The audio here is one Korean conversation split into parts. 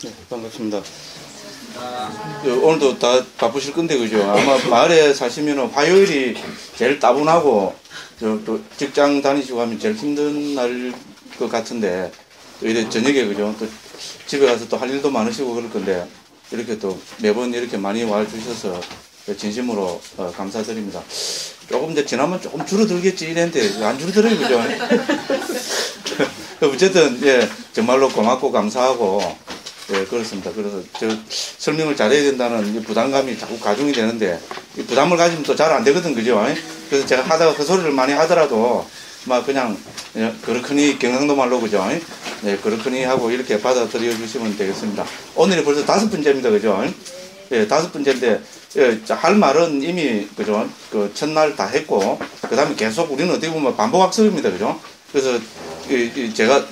네, 반갑습니다. 오늘도 다 바쁘실 건데, 그죠? 아마 마을에 사시면 화요일이 제일 따분하고, 또 직장 다니시고 하면 제일 힘든 날일 것 같은데, 또 이래 저녁에, 그죠? 또 집에 가서 또 할 일도 많으시고 그럴 건데, 이렇게 또 매번 이렇게 많이 와주셔서 진심으로 감사드립니다. 조금 이제 지나면 조금 줄어들겠지 이랬는데, 안 줄어들어요, 그죠? 어쨌든, 예, 정말로 고맙고 감사하고, 예, 그렇습니다. 그래서 설명을 잘해야 된다는 이 부담감이 자꾸 가중이 되는데, 이 부담을 가지면 또 잘 안 되거든, 그죠? 그래서 제가 하다가 그 소리를 많이 하더라도, 막 그냥, 그렇거니, 경상도 말로, 그죠? 예, 그렇거니 하고 이렇게 받아들여 주시면 되겠습니다. 오늘이 벌써 5번째입니다, 그죠? 예, 5번째인데, 예, 할 말은 이미, 그죠? 그 첫날 다 했고, 그 다음에 계속 우리는 어떻게 보면 반복학습입니다, 그죠? 그래서, 제가,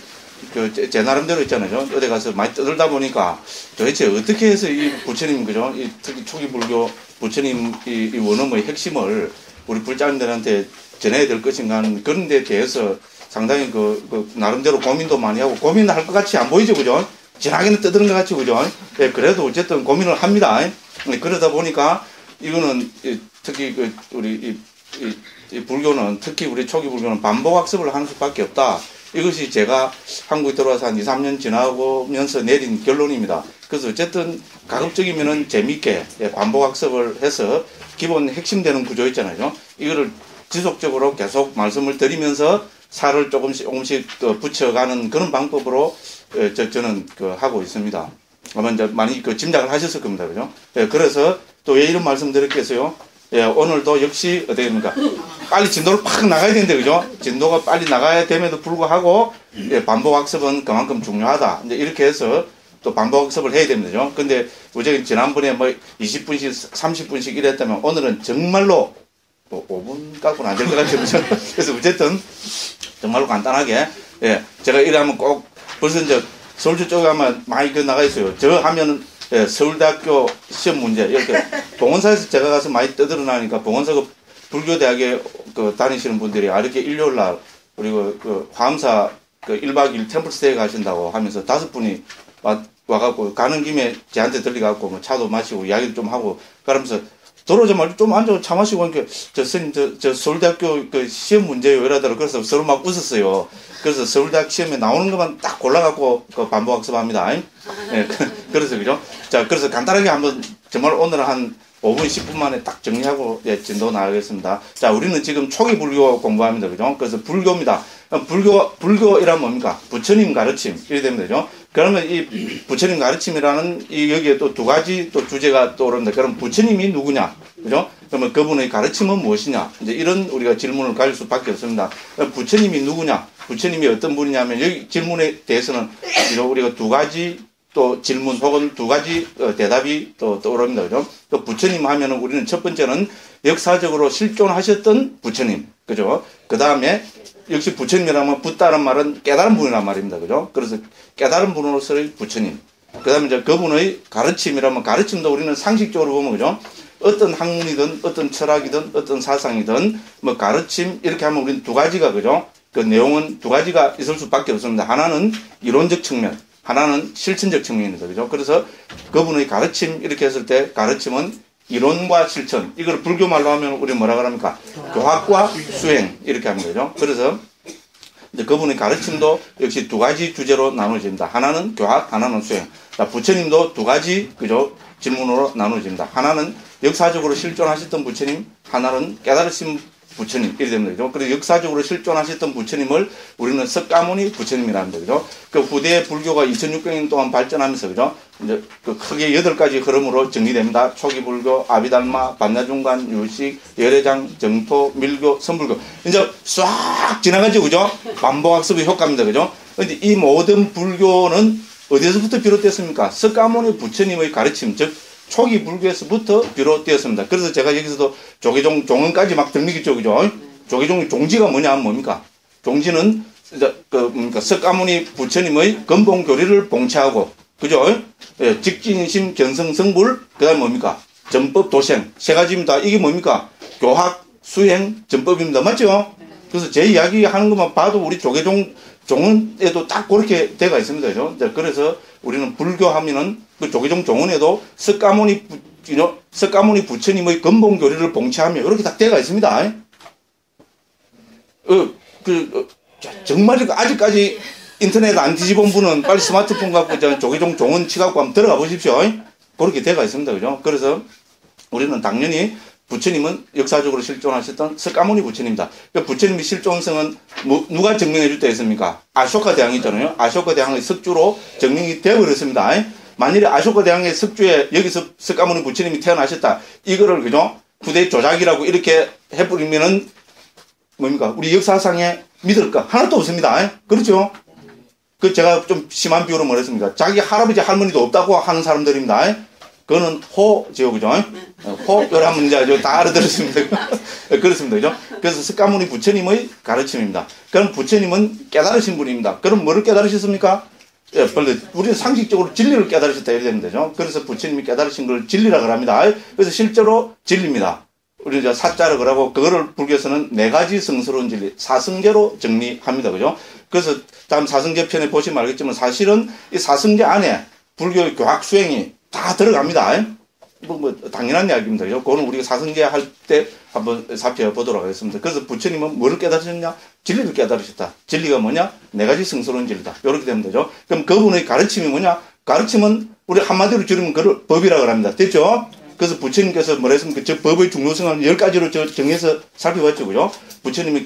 제 나름대로 있잖아요. 어디 가서 많이 떠들다 보니까 도대체 어떻게 해서 이 부처님, 그죠? 이 특히 초기 불교 부처님 이 원어의 핵심을 우리 불자님들한테 전해야 될 것인가 하는 그런 데 대해서 상당히 나름대로 고민도 많이 하고 고민할 것 같이 안 보이죠, 그죠? 진하게는 떠드는 것 같죠, 그죠? 예, 그래도 어쨌든 고민을 합니다. 그러다 보니까 이거는 특히 우리 이 불교는 특히 우리 초기 불교는 반복학습을 하는 수밖에 없다. 이것이 제가 한국에 들어와서 한 2, 3년 지나고면서 내린 결론입니다. 그래서 어쨌든 가급적이면은 재미있게 반복학습을 해서 기본 핵심되는 구조 있잖아요. 이거를 지속적으로 계속 말씀을 드리면서 살을 조금씩 붙여가는 그런 방법으로 저는 하고 있습니다. 아마 이제 많이 짐작을 하셨을 겁니다. 그죠? 예, 그래서 또 왜 이런 말씀 드렸겠어요? 예, 오늘도 역시 어떻게 됩니까? 빨리 진도를 팍 나가야 되는데, 그죠? 진도가 빨리 나가야 됨에도 불구하고, 예, 반복학습은 그만큼 중요하다. 이제 이렇게 해서 또 반복학습을 해야 됩니다. 그죠? 근데, 우리 지난번에 뭐 20분씩, 30분씩 이랬다면, 오늘은 정말로, 5분 갖고는 안 될 것 같아요. 그죠? 그래서 어쨌든, 정말로 간단하게, 예, 제가 이러면 꼭, 벌써 이제 서울주 쪽에 아마 많이 나가 있어요. 저 하면은, 예, 서울대학교 시험 문제, 이렇게, 봉원사에서 제가 가서 많이 떠들어나니까, 봉원사 불교대학에 다니시는 분들이, 이렇게 일요일날, 그리고 화엄사 1박 2일 템플스테이 가신다고 하면서 5분이 와갖고, 가는 김에 저한테 들려갖고, 뭐 차도 마시고, 이야기도 좀 하고, 그러면서, 들어오자마자 좀 앉아 차 마시고, 이렇게, 스님, 저 서울대학교 시험 문제요, 이러더라고요. 그래서 서로 막 웃었어요. 그래서 서울대학 시험에 나오는 것만 딱 골라갖고 반복학습합니다. 예, 그래서 그죠? 자, 그래서 간단하게 한번 정말 오늘 한 5분, 10분 만에 딱 정리하고 예, 진도 나가겠습니다. 자, 우리는 지금 초기 불교 공부합니다. 그죠? 그래서 불교입니다. 불교이란 뭡니까? 부처님 가르침. 이렇게 됩니다. 그죠? 그러면 이 부처님 가르침이라는 여기에 또 두 가지 또 주제가 떠오릅니다. 그럼 부처님이 누구냐? 그죠? 그러면 그분의 가르침은 무엇이냐? 이제 이런 우리가 질문을 가질 수밖에 없습니다. 부처님이 누구냐? 부처님이 어떤 분이냐면 여기 질문에 대해서는 우리가 두 가지 또 질문 혹은 두 가지 대답이 또 떠오릅니다. 그죠? 또 부처님 하면은 우리는 첫 번째는 역사적으로 실존하셨던 부처님. 그죠? 그 다음에 역시 부처님이라면 붓다는 말은 깨달은 분이란 말입니다. 그죠? 그래서 깨달은 분으로서의 부처님. 그 다음에 이제 그분의 가르침이라면 가르침도 우리는 상식적으로 보면 그죠? 어떤 학문이든 어떤 철학이든 어떤 사상이든 뭐 가르침 이렇게 하면 우리는 두 가지가 그죠? 그 내용은 두 가지가 있을 수밖에 없습니다. 하나는 이론적 측면, 하나는 실천적 측면입니다. 그죠? 그래서 그분의 가르침 이렇게 했을 때 가르침은 이론과 실천. 이걸 불교 말로 하면 우리 뭐라 그럽니까? 교학과 수행. 이렇게 하는 거죠. 그래서 이제 그분의 가르침도 역시 두 가지 주제로 나눠집니다. 하나는 교학, 하나는 수행. 자, 부처님도 두 가지, 그죠? 질문으로 나눠집니다. 하나는 역사적으로 실존하셨던 부처님, 하나는 깨달으신 부처님, 이렇게 됩니다. 그죠? 그래서 역사적으로 실존하셨던 부처님을 우리는 석가모니 부처님이라는 거죠. 그 후대 불교가 2600년 동안 발전하면서, 그죠? 이제 그 크게 8가지 흐름으로 정리됩니다. 초기 불교, 아비달마, 반야중간, 유식, 열애장, 정토, 밀교, 선불교. 이제 싹 지나가죠, 그죠? 반복학습의 효과입니다, 그죠? 근데 이 모든 불교는 어디서부터 비롯됐습니까? 석가모니 부처님의 가르침, 즉, 초기 불교에서부터 비롯되었습니다. 그래서 제가 여기서도 조계종, 종언까지 막 등리겠죠, 그죠? 조계종의 종지가 뭐냐면 뭡니까? 종지는, 석가모니 부처님의 근본 교리를 봉체하고, 그죠? 예, 직진심, 견성, 성불, 그 다음에 뭡니까? 전법, 도생. 3가지입니다. 이게 뭡니까? 교학, 수행, 전법입니다. 맞죠? 그래서 제 이야기 하는 것만 봐도 우리 조계종 종언에도 딱 그렇게 돼가 있습니다. 그죠? 그래서 우리는 불교 하면은 그 조계종 종언에도 석가모니 부처님의 근본 교리를 봉치하며 이렇게 딱 돼가 있습니다. 정말 아직까지 인터넷 안 뒤집은 분은 빨리 스마트폰 갖고 조계종 종언 치갖고 한번 들어가 보십시오. 그렇게 돼가 있습니다. 그죠? 그래서 우리는 당연히 부처님은 역사적으로 실존하셨던 석가모니 부처님이다. 그러니까 부처님의 실존성은 누가 증명해 줄 때 있습니까? 아쇼카 대왕이 있잖아요. 아쇼카 대왕의 석주로 증명이 되어버렸습니다. 만일에 아쇼카 대왕의 석주에 여기서 석가모니 부처님이 태어나셨다. 이거를 그죠? 후대 조작이라고 이렇게 해버리면은 뭡니까? 우리 역사상에 믿을까? 하나도 없습니다. 그렇죠? 그 제가 좀 심한 비유로 뭐랬습니까? 자기 할아버지 할머니도 없다고 하는 사람들입니다. 그거는 호죠, 그죠? 호, 열한 문제죠. 다 알아들었습니다. 그렇습니다, 그죠? 그래서 석가모니 부처님의 가르침입니다. 그럼 부처님은 깨달으신 분입니다. 그럼 뭐를 깨달으셨습니까? 예, 우리는 상식적으로 진리를 깨달으셨다 이렇게 됩니다, 그죠? 그래서 부처님이 깨달으신 걸 진리라고 합니다. 그래서 실제로 진리입니다. 우리 이제 사자를 그러고 그거를 불교에서는 네 가지 성스러운 진리, 사성제로 정리합니다, 그죠? 그래서 다음 사성제 편에 보시면 알겠지만 사실은 이 사성제 안에 불교의 교학 수행이 다 들어갑니다. 뭐 당연한 이야기입니다. 그거는 우리가 사성제 할 때 한번 살펴보도록 하겠습니다. 그래서 부처님은 뭐를 깨달으셨냐? 진리를 깨달으셨다. 진리가 뭐냐? 네 가지 성스러운 진리다. 이렇게 되면 되죠. 그럼 그분의 가르침이 뭐냐? 가르침은 우리 한마디로 줄이면 그걸 법이라고 합니다. 됐죠? 그래서 부처님께서 뭐라 했습니까? 저 법의 중요성을 10가지로 정해서 살펴봤죠. 그죠? 부처님이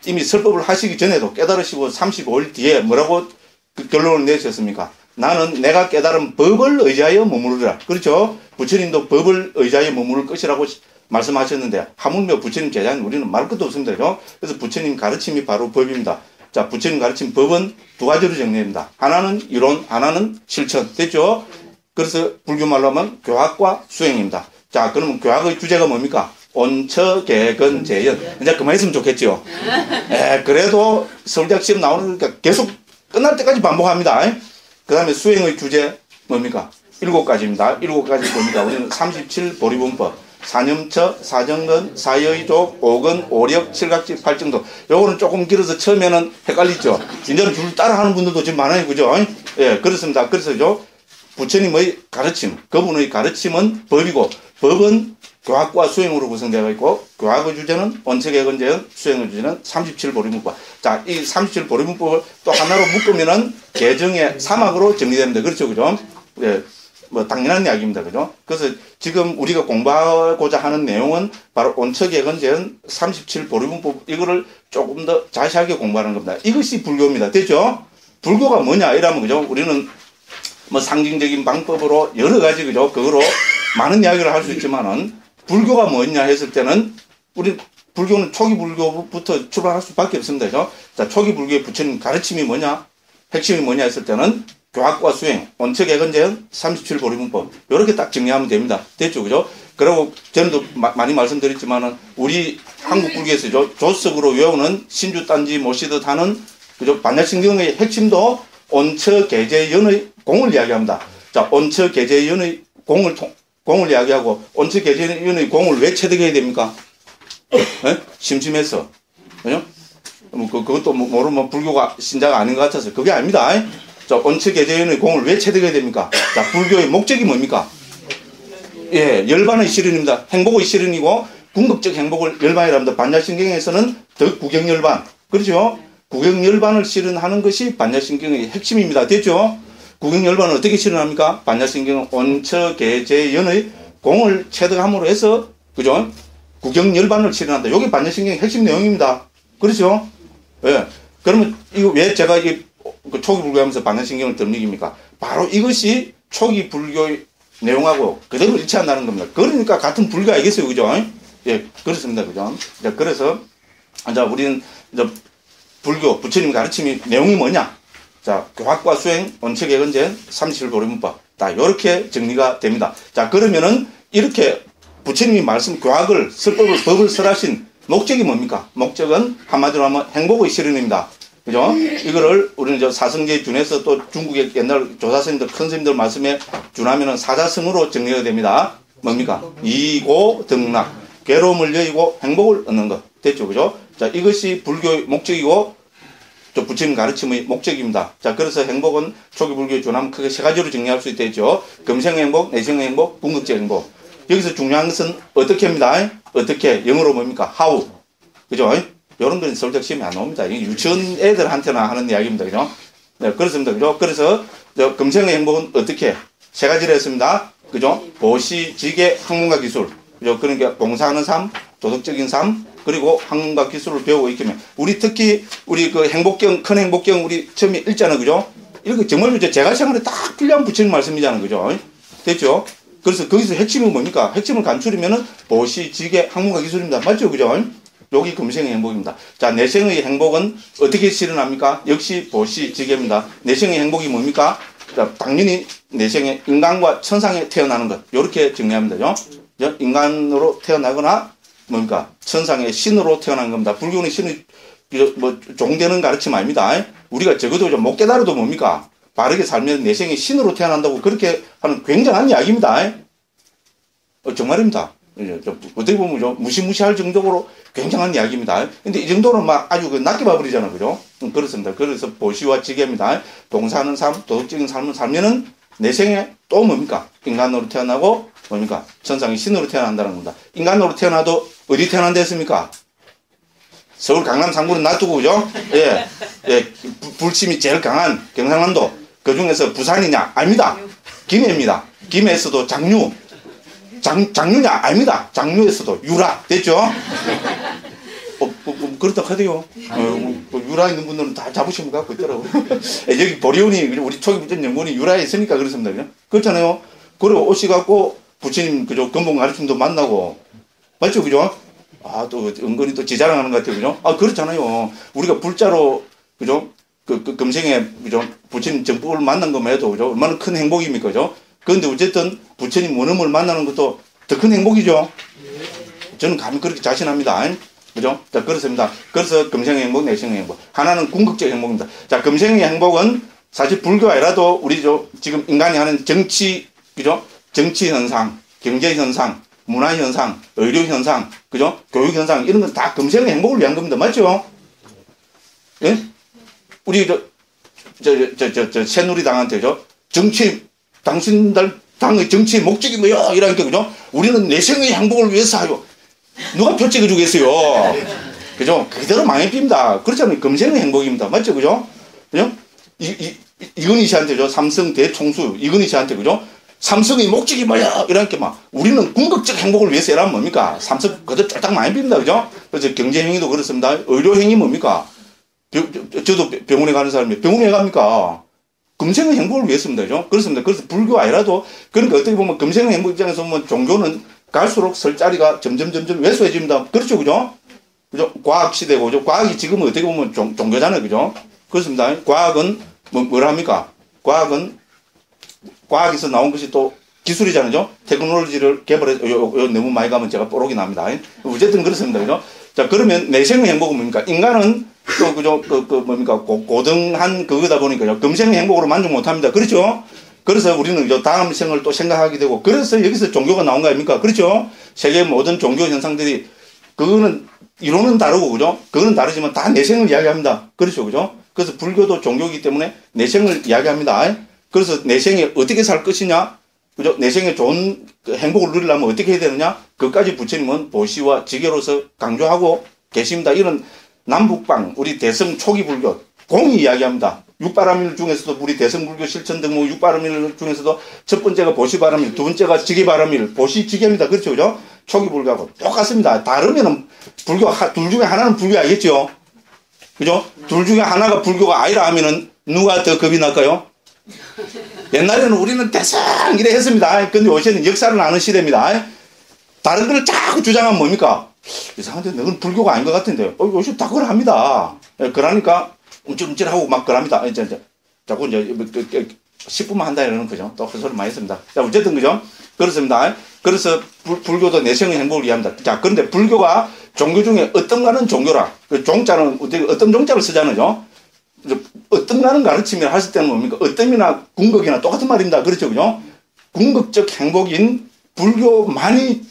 이미 설법을 하시기 전에도 깨달으시고 35일 뒤에 뭐라고 그 결론을 내셨습니까? 나는 내가 깨달은 법을 의지하여 머무르라. 그렇죠? 부처님도 법을 의지하여 머무를 것이라고 말씀하셨는데 하물며 부처님 제자는 우리는 말 것도 없습니다. 그죠? 그래서 부처님 가르침이 바로 법입니다. 자, 부처님 가르침 법은 두 가지로 정리합니다. 하나는 이론, 하나는 실천. 됐죠? 그래서 불교 말로 하면 교학과 수행입니다. 자, 그러면 교학의 주제가 뭡니까? 온처, 개근, 재연. 이제 그만했으면 좋겠죠? 그래도 서울대학 시험 나오는 거니까 계속 끝날 때까지 반복합니다. 그 다음에 수행의 주제 뭡니까? 7가지입니다. 7가지 뭡니까? 우리는 37 보리분법, 사념처, 사정근, 사여의족, 오근, 오력, 칠각지, 팔정도. 요거는 조금 길어서 처음에는 헷갈리죠. 이제는 줄 따라하는 분들도 지금 많아요. 그죠? 예, 그렇습니다. 그래서죠. 부처님의 가르침, 그분의 가르침은 법이고, 법은 교학과 수행으로 구성되어 있고, 교학의 주제는 원칙개근재연, 수행의 주제는 37보리문법. 자, 이 37보리문법을 또 하나로 묶으면은 개정의 사막으로 정리됩니다. 그렇죠, 그죠? 예, 뭐 당연한 이야기입니다, 그죠? 그래서 지금 우리가 공부하고자 하는 내용은 바로 원칙개근재연 37보리문법 이거를 조금 더 자세하게 공부하는 겁니다. 이것이 불교입니다. 됐죠? 불교가 뭐냐 이러면 그죠? 우리는 뭐 상징적인 방법으로 여러 가지 그죠? 그거로 많은 이야기를 할 수 있지만은 불교가 뭐냐 했을 때는 우리 불교는 초기 불교부터 출발할 수밖에 없습니다. 그죠? 자, 초기 불교의 부처님 가르침이 뭐냐? 핵심이 뭐냐 했을 때는 교학과 수행, 원칙개근재연, 37보리문법 이렇게 딱 정리하면 됩니다. 됐죠? 그죠? 그리고 저는 또 많이 말씀드렸지만은 우리 한국 불교에서 조석으로 외우는 신주단지 모시듯 하는 그죠? 반야신경의 핵심도 온처계재연의 공을 이야기합니다. 자, 온처계재연의 공을 이야기하고 온처계재연의 공을 왜 체득해야 됩니까? 네? 심심해서. 그죠? 그것도 모르면 불교가 신자가 아닌 것 같아서 그게 아닙니다. 자, 온처계재연의 공을 왜 체득해야 됩니까? 자, 불교의 목적이 뭡니까? 예, 열반의 실현입니다. 행복의 실현이고 궁극적 행복을 열반이랍니다. 반야신경에서는 덕구경열반. 그렇죠? 구경열반을 실현하는 것이 반야신경의 핵심입니다. 됐죠? 구경열반을 어떻게 실현합니까? 반야신경은 온처계재연의 공을 체득함으로 해서 그죠? 구경열반을 실현한다. 이게 반야신경의 핵심 내용입니다. 그렇죠? 예. 그러면 이거 왜 제가 이 초기 불교하면서 반야신경을 덧먹입니까? 바로 이것이 초기 불교의 내용하고 그대로 일치한다는 겁니다. 그러니까 같은 불교 아니겠어요? 그죠? 예, 그렇습니다. 그죠? 그래서 자, 우리는 이제 불교, 부처님 가르침이 내용이 뭐냐? 자, 교학과 수행, 원칙개근재연, 37보리문법. 다, 요렇게 정리가 됩니다. 자, 그러면은, 이렇게 부처님이 말씀, 교학을, 설법을, 법을 설하신 목적이 뭡니까? 목적은 한마디로 하면 행복의 실현입니다. 그죠? 이거를 우리는 저 사성제에 준해서 또 중국의 옛날 조사스님들, 큰 스님들 말씀에 준하면은 사자성으로 정리가 됩니다. 뭡니까? 이고 등락. 괴로움을 여의고 행복을 얻는 것. 됐죠? 그죠? 자, 이것이 불교의 목적이고, 저 부처님 가르침의 목적입니다. 자, 그래서 행복은 초기 불교의 주남 크게 세 가지로 정리할 수 있겠죠. 금생의 행복, 내생의 행복, 궁극적 행복. 여기서 중요한 것은 어떻게 합니다. 어떻게, 영어로 뭡니까? how. 그죠? 이런 건 서울대 시험에 안 나옵니다. 이게 유치원 애들한테나 하는 이야기입니다. 그죠? 네, 그렇습니다. 그죠? 그래서 금생의 행복은 어떻게? 세 가지를 했습니다. 그죠? 보시, 지계, 학문과 기술. 그죠? 그러니까 봉사하는 삶, 도덕적인 삶, 그리고 학문과 기술을 배우고 있으면 우리 특히 우리 그 행복경, 큰 행복경 우리 처음에 읽잖아요. 그죠? 이거 정말 제가 생각에 딱 필요한 부처님 말씀이잖아요. 그죠? 됐죠? 그래서 거기서 핵심이 뭡니까? 핵심을 간추리면은 보시, 지계, 학문과 기술입니다. 맞죠? 그죠? 여기 금생의 행복입니다. 자, 내생의 행복은 어떻게 실현합니까? 역시 보시, 지계입니다. 내생의 행복이 뭡니까? 자, 당연히 내생의 인간과 천상에 태어나는 것. 이렇게 정리합니다. 그죠? 인간으로 태어나거나 뭡니까? 천상의 신으로 태어난 겁니다. 불교는 신이 뭐 종되는 가르침 아닙니다. 우리가 적어도 좀 못 깨달아도 뭡니까? 바르게 살면 내생의 신으로 태어난다고 그렇게 하는 굉장한 이야기입니다. 정말입니다. 어떻게 보면 좀 무시무시할 정도로 굉장한 이야기입니다. 근데 이 정도는 막 아주 낮게 봐버리잖아요. 그죠? 그렇습니다. 그래서 보시와 지계입니다. 봉사하는 삶, 도덕적인 삶을 살면은 내생에 또 뭡니까? 인간으로 태어나고 뭡니까? 천상의 신으로 태어난다는 겁니다. 인간으로 태어나도 어디 태어난다 했습니까? 서울 강남 상구는 놔두고, 그죠? 예. 예. 불침이 제일 강한 경상남도. 그 중에서 부산이냐? 아닙니다. 김해입니다. 김해에서도 장류. 장류냐? 아닙니다. 장류에서도 유라. 됐죠? 그렇다 하대요. 유라 있는 분들은 다 자부심을 갖고 있더라고요. 여기 보리온이, 우리 초기 부처님 연구원이 유라에 있으니까 그렇습니다. 그냥. 그렇잖아요. 그리고 오셔갖고 부처님, 그죠? 근본 가르침도 만나고. 맞죠? 그죠? 아, 또, 은근히 또 지자랑하는 것 같아요. 그죠? 아, 그렇잖아요. 우리가 불자로, 그죠? 금생에, 그죠? 부처님 정법을 만난 것만 해도, 그죠? 얼마나 큰 행복입니까? 그죠? 그런데 어쨌든 부처님 원음을 만나는 것도 더 큰 행복이죠? 저는 감히 그렇게 자신합니다. 그죠? 자, 그렇습니다. 그래서 금생의 행복, 내생의 행복. 하나는 궁극적 행복입니다. 자, 금생의 행복은 사실 불교 아니라도 우리 지금 인간이 하는 정치, 그죠? 정치 현상, 경제 현상, 문화 현상, 의료 현상, 그죠? 교육 현상, 이런 건 다 금생의 행복을 위한 겁니다. 맞죠? 예? 우리, 새누리당한테죠? 정치, 당신들 당의 정치의 목적이 뭐야? 이러니까, 그죠? 우리는 내생의 행복을 위해서 하요. 누가 표 찍어주겠어요? 그죠? 그대로 망해집니다. 그렇잖아요. 금생의 행복입니다. 맞죠? 그죠? 그죠? 이건희 씨한테죠. 삼성 대총수, 이건희 씨한테, 그죠? 삼성의 목적이 뭐야? 이러니까 막, 우리는 궁극적 행복을 위해서 이라면 뭡니까? 삼성 그대로 쫄딱 망해집니다. 그죠? 그래서 경제행위도 그렇습니다. 의료행위 뭡니까? 저도 병원에 가는 사람이 병원에 왜 갑니까? 금생의 행복을 위해서입니다. 그죠? 그렇습니다. 그래서 불교 아니라도, 그러니까 어떻게 보면 금생의 행복 입장에서 보면 종교는 갈수록 설 자리가 점점 왜소해집니다. 그렇죠, 그죠? 그죠? 과학 시대고, 그죠? 과학이 지금 어떻게 보면 종교잖아요, 그죠? 그렇습니다. 과학은 뭐랍니까? 과학에서 나온 것이 또 기술이잖아요, 테크놀로지를 개발해서, 너무 많이 가면 제가 뽀록이 납니다. 어쨌든 그렇습니다, 그죠? 자, 그러면 내생의 행복은 뭡니까? 인간은 또, 그죠? 뭡니까? 고등한 그거다 보니까요. 금생의 행복으로 만족 못 합니다. 그렇죠? 그래서 우리는 다음 생을 또 생각하게 되고, 그래서 여기서 종교가 나온 거 아닙니까? 그렇죠? 세계 모든 종교 현상들이, 그거는, 이론은 다르고, 그죠? 그거는 다르지만 다 내생을 이야기합니다. 그렇죠? 그죠? 그래서 불교도 종교이기 때문에 내생을 이야기합니다. 그래서 내생에 어떻게 살 것이냐? 그죠? 내생에 좋은 행복을 누리려면 어떻게 해야 되느냐? 그것까지 부처님은 보시와 지계로서 강조하고 계십니다. 이런 남북방, 우리 대성 초기 불교, 공이 이야기합니다. 육바람일 중에서도 우리 대성불교 실천 등목 육바람일 중에서도 첫 번째가 보시바람일, 두 번째가 지계바람일, 보시지계입니다. 그렇죠? 그죠? 초기 불교하고 똑같습니다. 다르면은 불교, 둘 중에 하나는 불교 아니겠죠? 그죠? 둘 중에 하나가 불교가 아니라 하면은 누가 더 겁이 날까요? 옛날에는 우리는 대성 이래 했습니다. 근데 요새는 역사를 아는 시대입니다. 다른 걸 자꾸 주장하면 뭡니까? 이상한데 너는 불교가 아닌 것 같은데. 요새 다 그걸 합니다. 그러니까 움찔움찔하고 막 그럽니다. 자꾸 이제 10분만 한다 이러는 거죠. 또 그 소리 많이 했습니다. 자, 어쨌든 그죠? 그렇습니다. 그래서 불교도 내생의 행복을 이해합니다. 자, 그런데 불교가 종교 중에 어떤가는 종교라. 그 종자는 어떤 종자를 쓰잖아요. 어떤가는 가르치면 하실 때는 뭡니까? 어떤이나 궁극이나 똑같은 말입니다. 그렇죠, 그죠? 궁극적 행복인 불교만이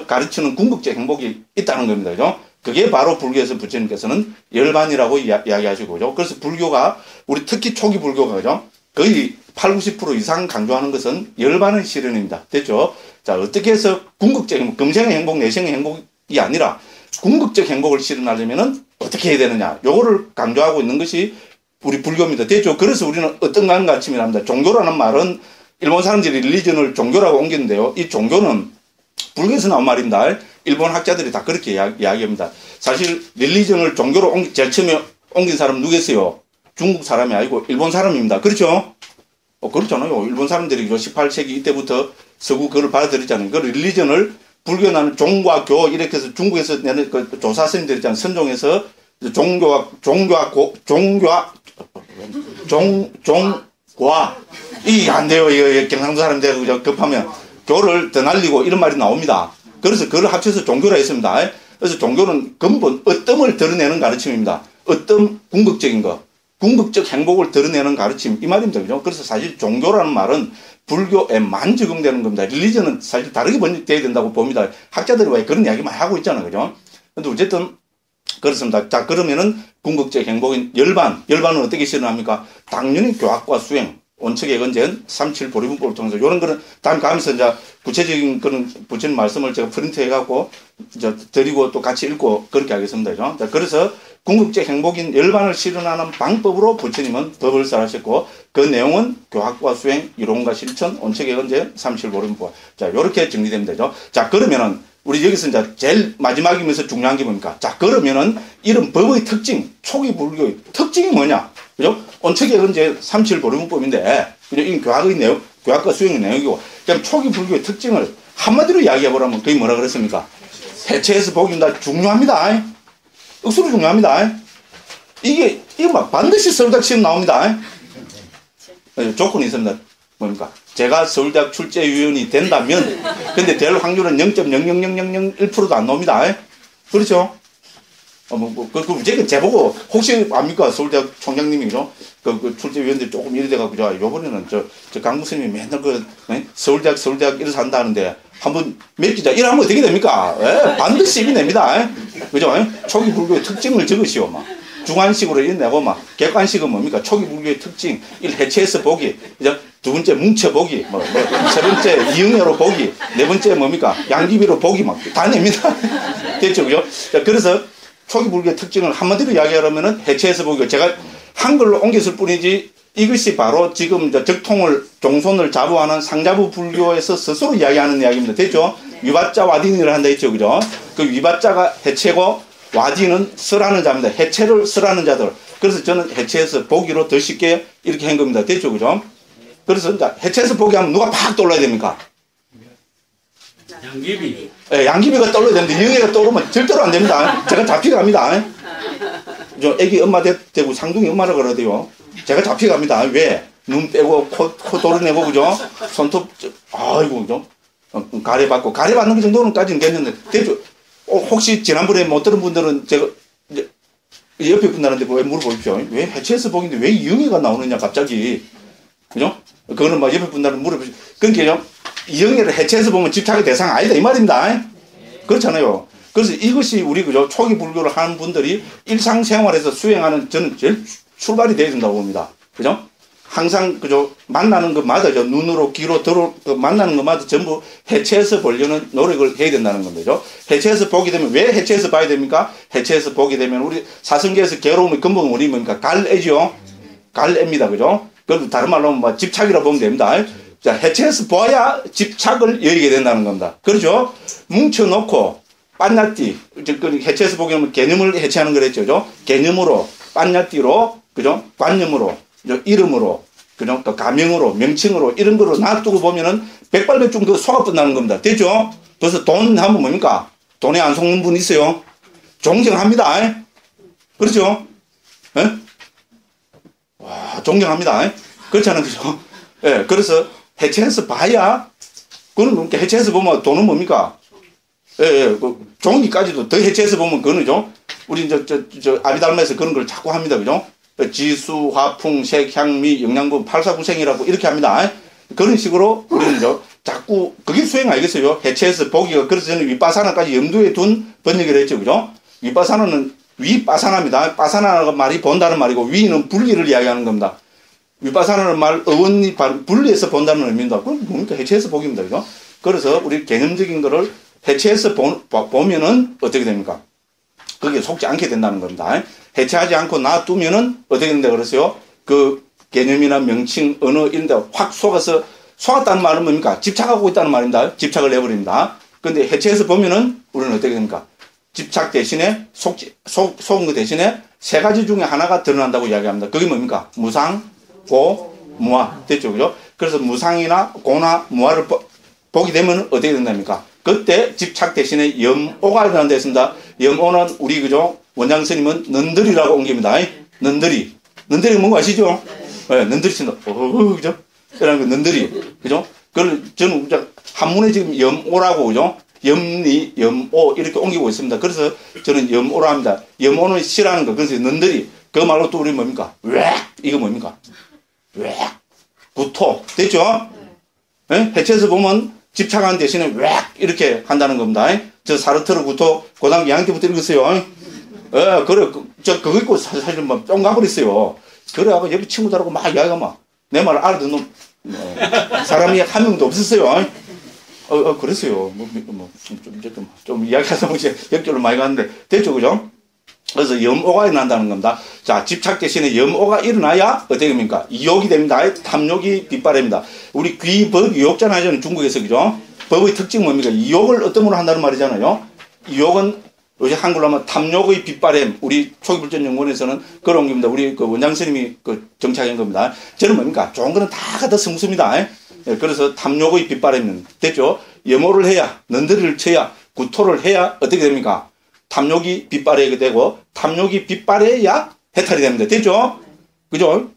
가르치는 궁극적 행복이 있다는 겁니다. 그죠? 그게 바로 불교에서 부처님께서는 열반이라고 이야기하시고, 그죠? 그래서 불교가, 우리 특히 초기 불교가, 그죠? 거의 80, 90% 이상 강조하는 것은 열반의 실현입니다. 됐죠? 자, 어떻게 해서 궁극적인, 금생의 행복, 내생의 행복이 아니라 궁극적 행복을 실현하려면은 어떻게 해야 되느냐. 요거를 강조하고 있는 것이 우리 불교입니다. 됐죠? 그래서 우리는 어떤 가르침이라 합니다. 종교라는 말은 일본 사람들이 릴리전을 종교라고 옮기는데요. 이 종교는 불교에서 나온 말입니다. 일본 학자들이 다 그렇게 이야기합니다. 사실 릴리전을 종교로 제일 처음에 옮긴 사람은 누구겠어요? 중국 사람이 아니고 일본 사람입니다. 그렇죠? 그렇잖아요. 일본 사람들이 18세기 이때부터 서구 그걸 받아들였잖아요. 그 릴리전을 불교는 종과 교 이렇게 해서 중국에서 내는 그 조사선생님들 있잖아요. 선종에서 종교와 이게 안 돼요. 이거 경상도 사람들 급하면 교를 더 날리고 이런 말이 나옵니다. 그래서 그걸 합쳐서 종교라 했습니다. 그래서 종교는 근본 어뜸을 드러내는 가르침입니다. 어떤 궁극적인 거, 궁극적 행복을 드러내는 가르침 이 말입니다. 그죠? 그래서 사실 종교라는 말은 불교에만 적용되는 겁니다. 릴리전은 사실 다르게 번역돼야 된다고 봅니다. 학자들이 왜 그런 이야기만 하고 있잖아요. 그죠? 근데 어쨌든 그렇습니다. 자, 그러면은 궁극적 행복인 열반은 어떻게 실현합니까? 당연히 교학과 수행, 원칙의 건전, 37보리분법을 통해서 이런 거는 다음 가면서 이제 구체적인 그런 부처님 말씀을 제가 프린트해갖고 이제 드리고 또 같이 읽고 그렇게 하겠습니다. 그죠? 자, 그래서 궁극적 행복인 열반을 실현하는 방법으로 부처님은 법을 설하셨고 그 내용은 교학과 수행, 이론과 실천, 원칙의 건전, 37보리분법. 자, 요렇게 정리됩니다. 그죠? 자, 그러면은 우리 여기서 이제 제일 마지막이면서 중요한 게 뭡니까? 자, 그러면은 이런 법의 특징, 초기 불교의 특징이 뭐냐? 그죠? 원칙의 건전 37보리분법인데, 그죠? 이 교학의 내용, 교학과 수행의 내용이고, 그럼 초기 불교의 특징을 한마디로 이야기해보라면 그게 뭐라 그랬습니까? 해체해서 복입니다. 중요합니다. 억수로 중요합니다. 이게 막 반드시 서울대학 시험 나옵니다. 조건이 있습니다. 뭡니까? 제가 서울대학 출제위원이 된다면, 근데 될 확률은 0.00001%도 안 나옵니다. 그렇죠? 무조건 제보고, 혹시 압니까? 서울대학 총장님이죠? 그 출제위원들이 조금 이래 돼가지고, 요번에는 저 강무 스님이 맨날 서울대학 이래서 한다는데, 한번 맺기자. 이러면 어떻게 됩니까? 예? 반드시 이겨냅니다. 그죠? 초기 불교의 특징을 적으시오, 막. 중한식으로 이내고, 막. 객관식은 뭡니까? 초기 불교의 특징. 일 해체해서 보기. 그죠? 두 번째 뭉쳐보기. 세 번째 이응여로 보기. 네 번째 뭡니까? 양귀비로 보기, 막. 다 냅니다. 됐죠? 그죠? 자, 그래서 초기 불교의 특징을 한마디로 이야기하려면은 해체해서 보기가 제가 한글로 옮겼을 뿐이지 이것이 바로 지금 적통을 종손을 자부하는 상자부 불교에서 스스로 이야기하는 이야기입니다. 됐죠? 위바자 와딘이를 한다 했죠. 그죠? 그 위바자가 해체고 와딘은 설하는 자입니다. 해체를 설하는 자들. 그래서 저는 해체해서 보기로 더 쉽게 이렇게 한 겁니다. 됐죠? 그죠? 그래서 이제 해체해서 보기 하면 누가 팍 떠올라야 됩니까? 양귀비. 예, 양귀비가 떠올라야 되는데 영애가 떠오르면 절대로 안 됩니다. 제가 잡혀갑니다. 저 애기 엄마 되고 상둥이 엄마라 그래야 돼요. 제가 잡혀갑니다. 왜? 눈 빼고 코 도려내고 그죠? 손톱 아이고 그죠? 가래받고 가래받는 그 정도는까지는 괜찮은데 대충 혹시 지난번에 못 들은 분들은 제가 이제 옆에 분들한테 왜 물어보십시오. 왜 해체해서 보기인데 왜 이영애가 나오느냐 갑자기 그죠? 그거는 막 옆에 분들은 물어보십시오. 그러니까 이영애를 해체해서 보면 집착의 대상 아니다 이 말입니다. 그렇잖아요. 그래서 이것이 우리 그죠? 초기 불교를 하는 분들이 일상생활에서 수행하는 저는 제일 출발이 되어야 된다고 봅니다. 그죠? 항상 그죠? 만나는 것마다 눈으로 귀로 만나는 것마다 전부 해체해서 보려는 노력을 해야 된다는 겁니다. 해체해서 보게 되면 왜 해체해서 봐야 됩니까? 해체해서 보게 되면 우리 사성계에서 괴로움의 근본 원인이 뭡니까? 갈애죠. 갈애입니다. 그죠? 그래도 다른 말로 하면 뭐 집착이라고 보면 됩니다. 자, 해체해서 보아야 집착을 여기게 된다는 겁니다. 그렇죠? 뭉쳐놓고 빤야띠, 해체해서 보게 되면 개념을 해체하는 거랬죠. 개념으로, 빤야띠로, 그죠? 관념으로, 이름으로, 그죠? 또 가명으로, 명칭으로, 이런 거로 놔두고 보면은 백발백중 그 소가 끝나는 겁니다. 됐죠? 그래서 돈 하면 뭡니까? 돈에 안 속는 분 있어요? 존경합니다. 그렇죠? 예? 와, 존경합니다. 그렇잖아요. 그죠? 예, 그래서 해체해서 봐야, 그거는 뭡니까? 해체해서 보면 돈은 뭡니까? 예, 예, 종이까지도 더 해체해서 보면 그거는죠. 우리 아비달마에서 그런 걸 자꾸 합니다. 그죠? 지수, 화풍, 색, 향미, 영양분, 팔사구생이라고 이렇게 합니다. 그런 식으로 우리는 자꾸, 그게 수행 아니겠어요? 해체해서 보기가, 그래서 저는 윗바사나까지 염두에 둔 번역을 했죠. 그죠? 윗바사나는 위바사나입니다. 바사나가 말이 본다는 말이고 위는 분리를 이야기하는 겁니다. 윗바사나는 말 어원이 분리해서 본다는 의미입니다. 그럼 뭡니까? 해체해서 보기입니다. 그죠? 그래서 우리 개념적인 거를 해체해서 보면은 어떻게 됩니까? 거기에 속지 않게 된다는 겁니다. 해체하지 않고 놔두면은 어떻게 된다 그랬어요? 그 개념이나 명칭, 언어 이런 데 확 속았다는 말은 뭡니까? 집착하고 있다는 말입니다. 집착을 내버립니다. 근데 해체해서 보면은 우리는 어떻게 됩니까? 집착 대신에 속은 것 대신에 세 가지 중에 하나가 드러난다고 이야기합니다. 그게 뭡니까? 무상, 고, 무아. 됐죠? 그죠? 그래서 무상이나 고나 무아를 보게 되면 어떻게 된답니까? 그때 집착 대신에 염오가 일어난다 했습니다. 염오는 우리 그죠? 원장 스님은 는들이라고 옮깁니다. 는들이. 는들이 뭔가 아시죠? 네, 는들이 친다. 그죠? 이런 거 는들이. 그죠? 그걸 저는 한문에 지금 염오라고 그죠? 염리, 염오 이렇게 옮기고 있습니다. 그래서 저는 염오라 합니다. 염오는 시라는 거. 그래서 는들이. 그거 말고 또 우리 뭡니까? 왜? 이거 뭡니까? 왜? 구토. 됐죠? 네? 해체해서 보면 집착하는 대신에 왜? 이렇게 한다는 겁니다. 저 사르트르 구토 고등학교 2학년 때부터 읽었어요. 그래. 그거 있고 사실 막 뿅 가버렸어요. 그래가지고 옆에 친구들하고 막 이야기하면 내 말을 알아듣는 사람이 한 명도 없었어요. 그랬어요. 좀 이야기하다 보니 역결로 많이 가는데, 됐죠, 그죠? 그래서 염오가 일어난다는 겁니다. 자, 집착 대신에 염오가 일어나야 어떻게 됩니까? 이욕이 됩니다. 탐욕이 빗발입니다. 우리 귀법 유욕잖아요, 중국에서, 그죠? 법의 특징 뭡니까? 이욕을 어떤 걸로 한다는 말이잖아요. 이욕은 요새 한글로 하면 탐욕의 빗발임. 우리 초기불전연구원에서는 그런 겁니다. 우리 그 원장 스님이 그 정착한 겁니다. 저는 뭡니까? 좋은 거는 다 갖다 성수입니다. 예, 그래서 탐욕의 빗발임. 됐죠? 염오를 해야, 넌더리를 쳐야, 구토를 해야 어떻게 됩니까? 탐욕이 빗발하게 되고, 탐욕이 빗발해야 해탈이 됩니다. 됐죠? 그죠?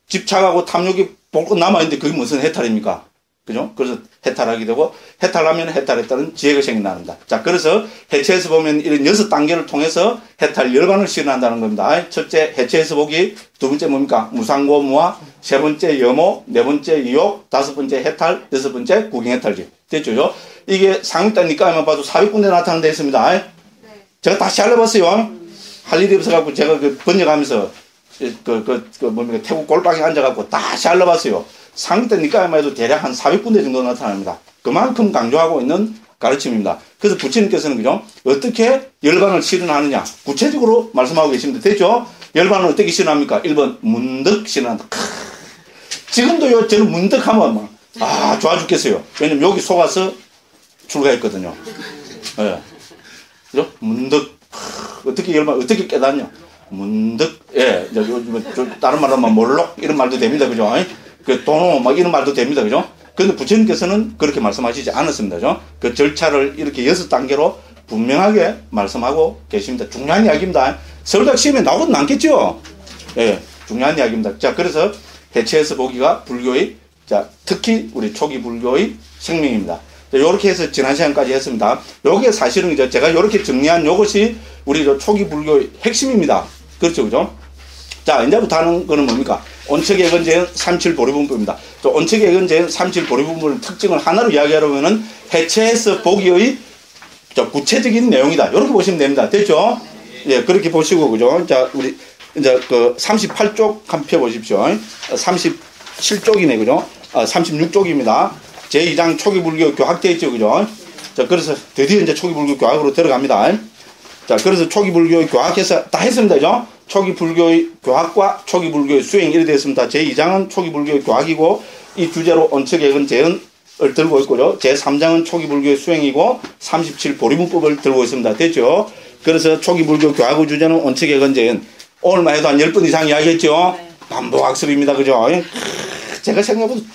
집착하고 탐욕이 볼것 남아있는데 그게 무슨 해탈입니까? 그죠? 그래서 해탈하게 되고, 해탈하면 해탈했다는 지혜가 생겨납니다. 자, 그래서 해체해서 보면 이런 6단계를 통해서 해탈 열반을 실현한다는 겁니다. 첫째, 해체해서 보기. 두 번째 뭡니까? 무상고 무아. 세 번째 염오. 네 번째 이욕. 다섯 번째 해탈. 여섯 번째 구경해탈지. 됐죠? 이게 상위단 니까만 봐도 400군데 나타난 데 있습니다. 제가 다시 알아봤어요. 할 일이 없어갖고 제가 그 번역하면서 뭡니까? 태국 골방에 앉아갖고 다시 알아봤어요. 상위단 니까만 해도 대략 한 400군데 정도 나타납니다. 그만큼 강조하고 있는 가르침입니다. 그래서 부처님께서는 그죠? 어떻게 열반을 실현하느냐? 구체적으로 말씀하고 계십니다. 됐죠? 열반은 어떻게 실현합니까? 1번, 문득 실현한다. 지금도요, 저는 문득 하면 좋아 죽겠어요. 왜냐면 여기 속아서 출가했거든요. 예. 그죠? 문득. 어떻게 열반, 어떻게 깨닫냐? 문득, 예. 요즘 다른 말로 하면 몰록 이런 말도 됩니다. 그죠? 그 도노 막 이런 말도 됩니다. 그죠? 그런데 부처님께서는 그렇게 말씀하시지 않았습니다. 그죠? 그 절차를 이렇게 6단계로 분명하게 말씀하고 계십니다. 중요한 이야기입니다. 서울대학 시험에 나오고는 않겠죠? 예. 중요한 이야기입니다. 자, 그래서 해체해서 보기가 불교의, 자, 특히 우리 초기 불교의 생명입니다. 요렇게 해서 지난 시간까지 했습니다. 요게 사실은 이제 제가 요렇게 정리한 요것이 우리 초기 불교의 핵심입니다. 그렇죠, 그죠? 자, 이제부터 하는 거는 뭡니까? 온척예건제은 삼칠보리분법입니다. 온척예건제은 삼칠보리분법의 특징을 하나로 이야기하려면은 해체해서 보기의 구체적인 내용이다. 이렇게 보시면 됩니다. 됐죠? 예, 그렇게 보시고, 그죠? 자, 우리, 이제 그 38쪽 한번 펴보십시오. 37쪽이네, 그죠? 36쪽입니다. 제2장 초기불교 교학되어 있죠, 그죠? 자, 그래서 드디어 이제 초기불교 교학으로 들어갑니다. 자, 그래서 초기불교 교학해서 다 했습니다, 그죠? 초기불교의 교학과 초기불교의 수행 이렇게 되었습니다. 제2장은 초기불교의 교학이고, 이 주제로 온척예건제은을 들고 있고요. 제3장은 초기불교의 수행이고, 37보리문법을 들고 있습니다. 됐죠? 그래서 초기불교 교학의 주제는 온척예건제은. 오늘만 해도 한 10번 이상 이야기했죠? 네. 반복학습입니다, 그죠? 제가 생각해보면,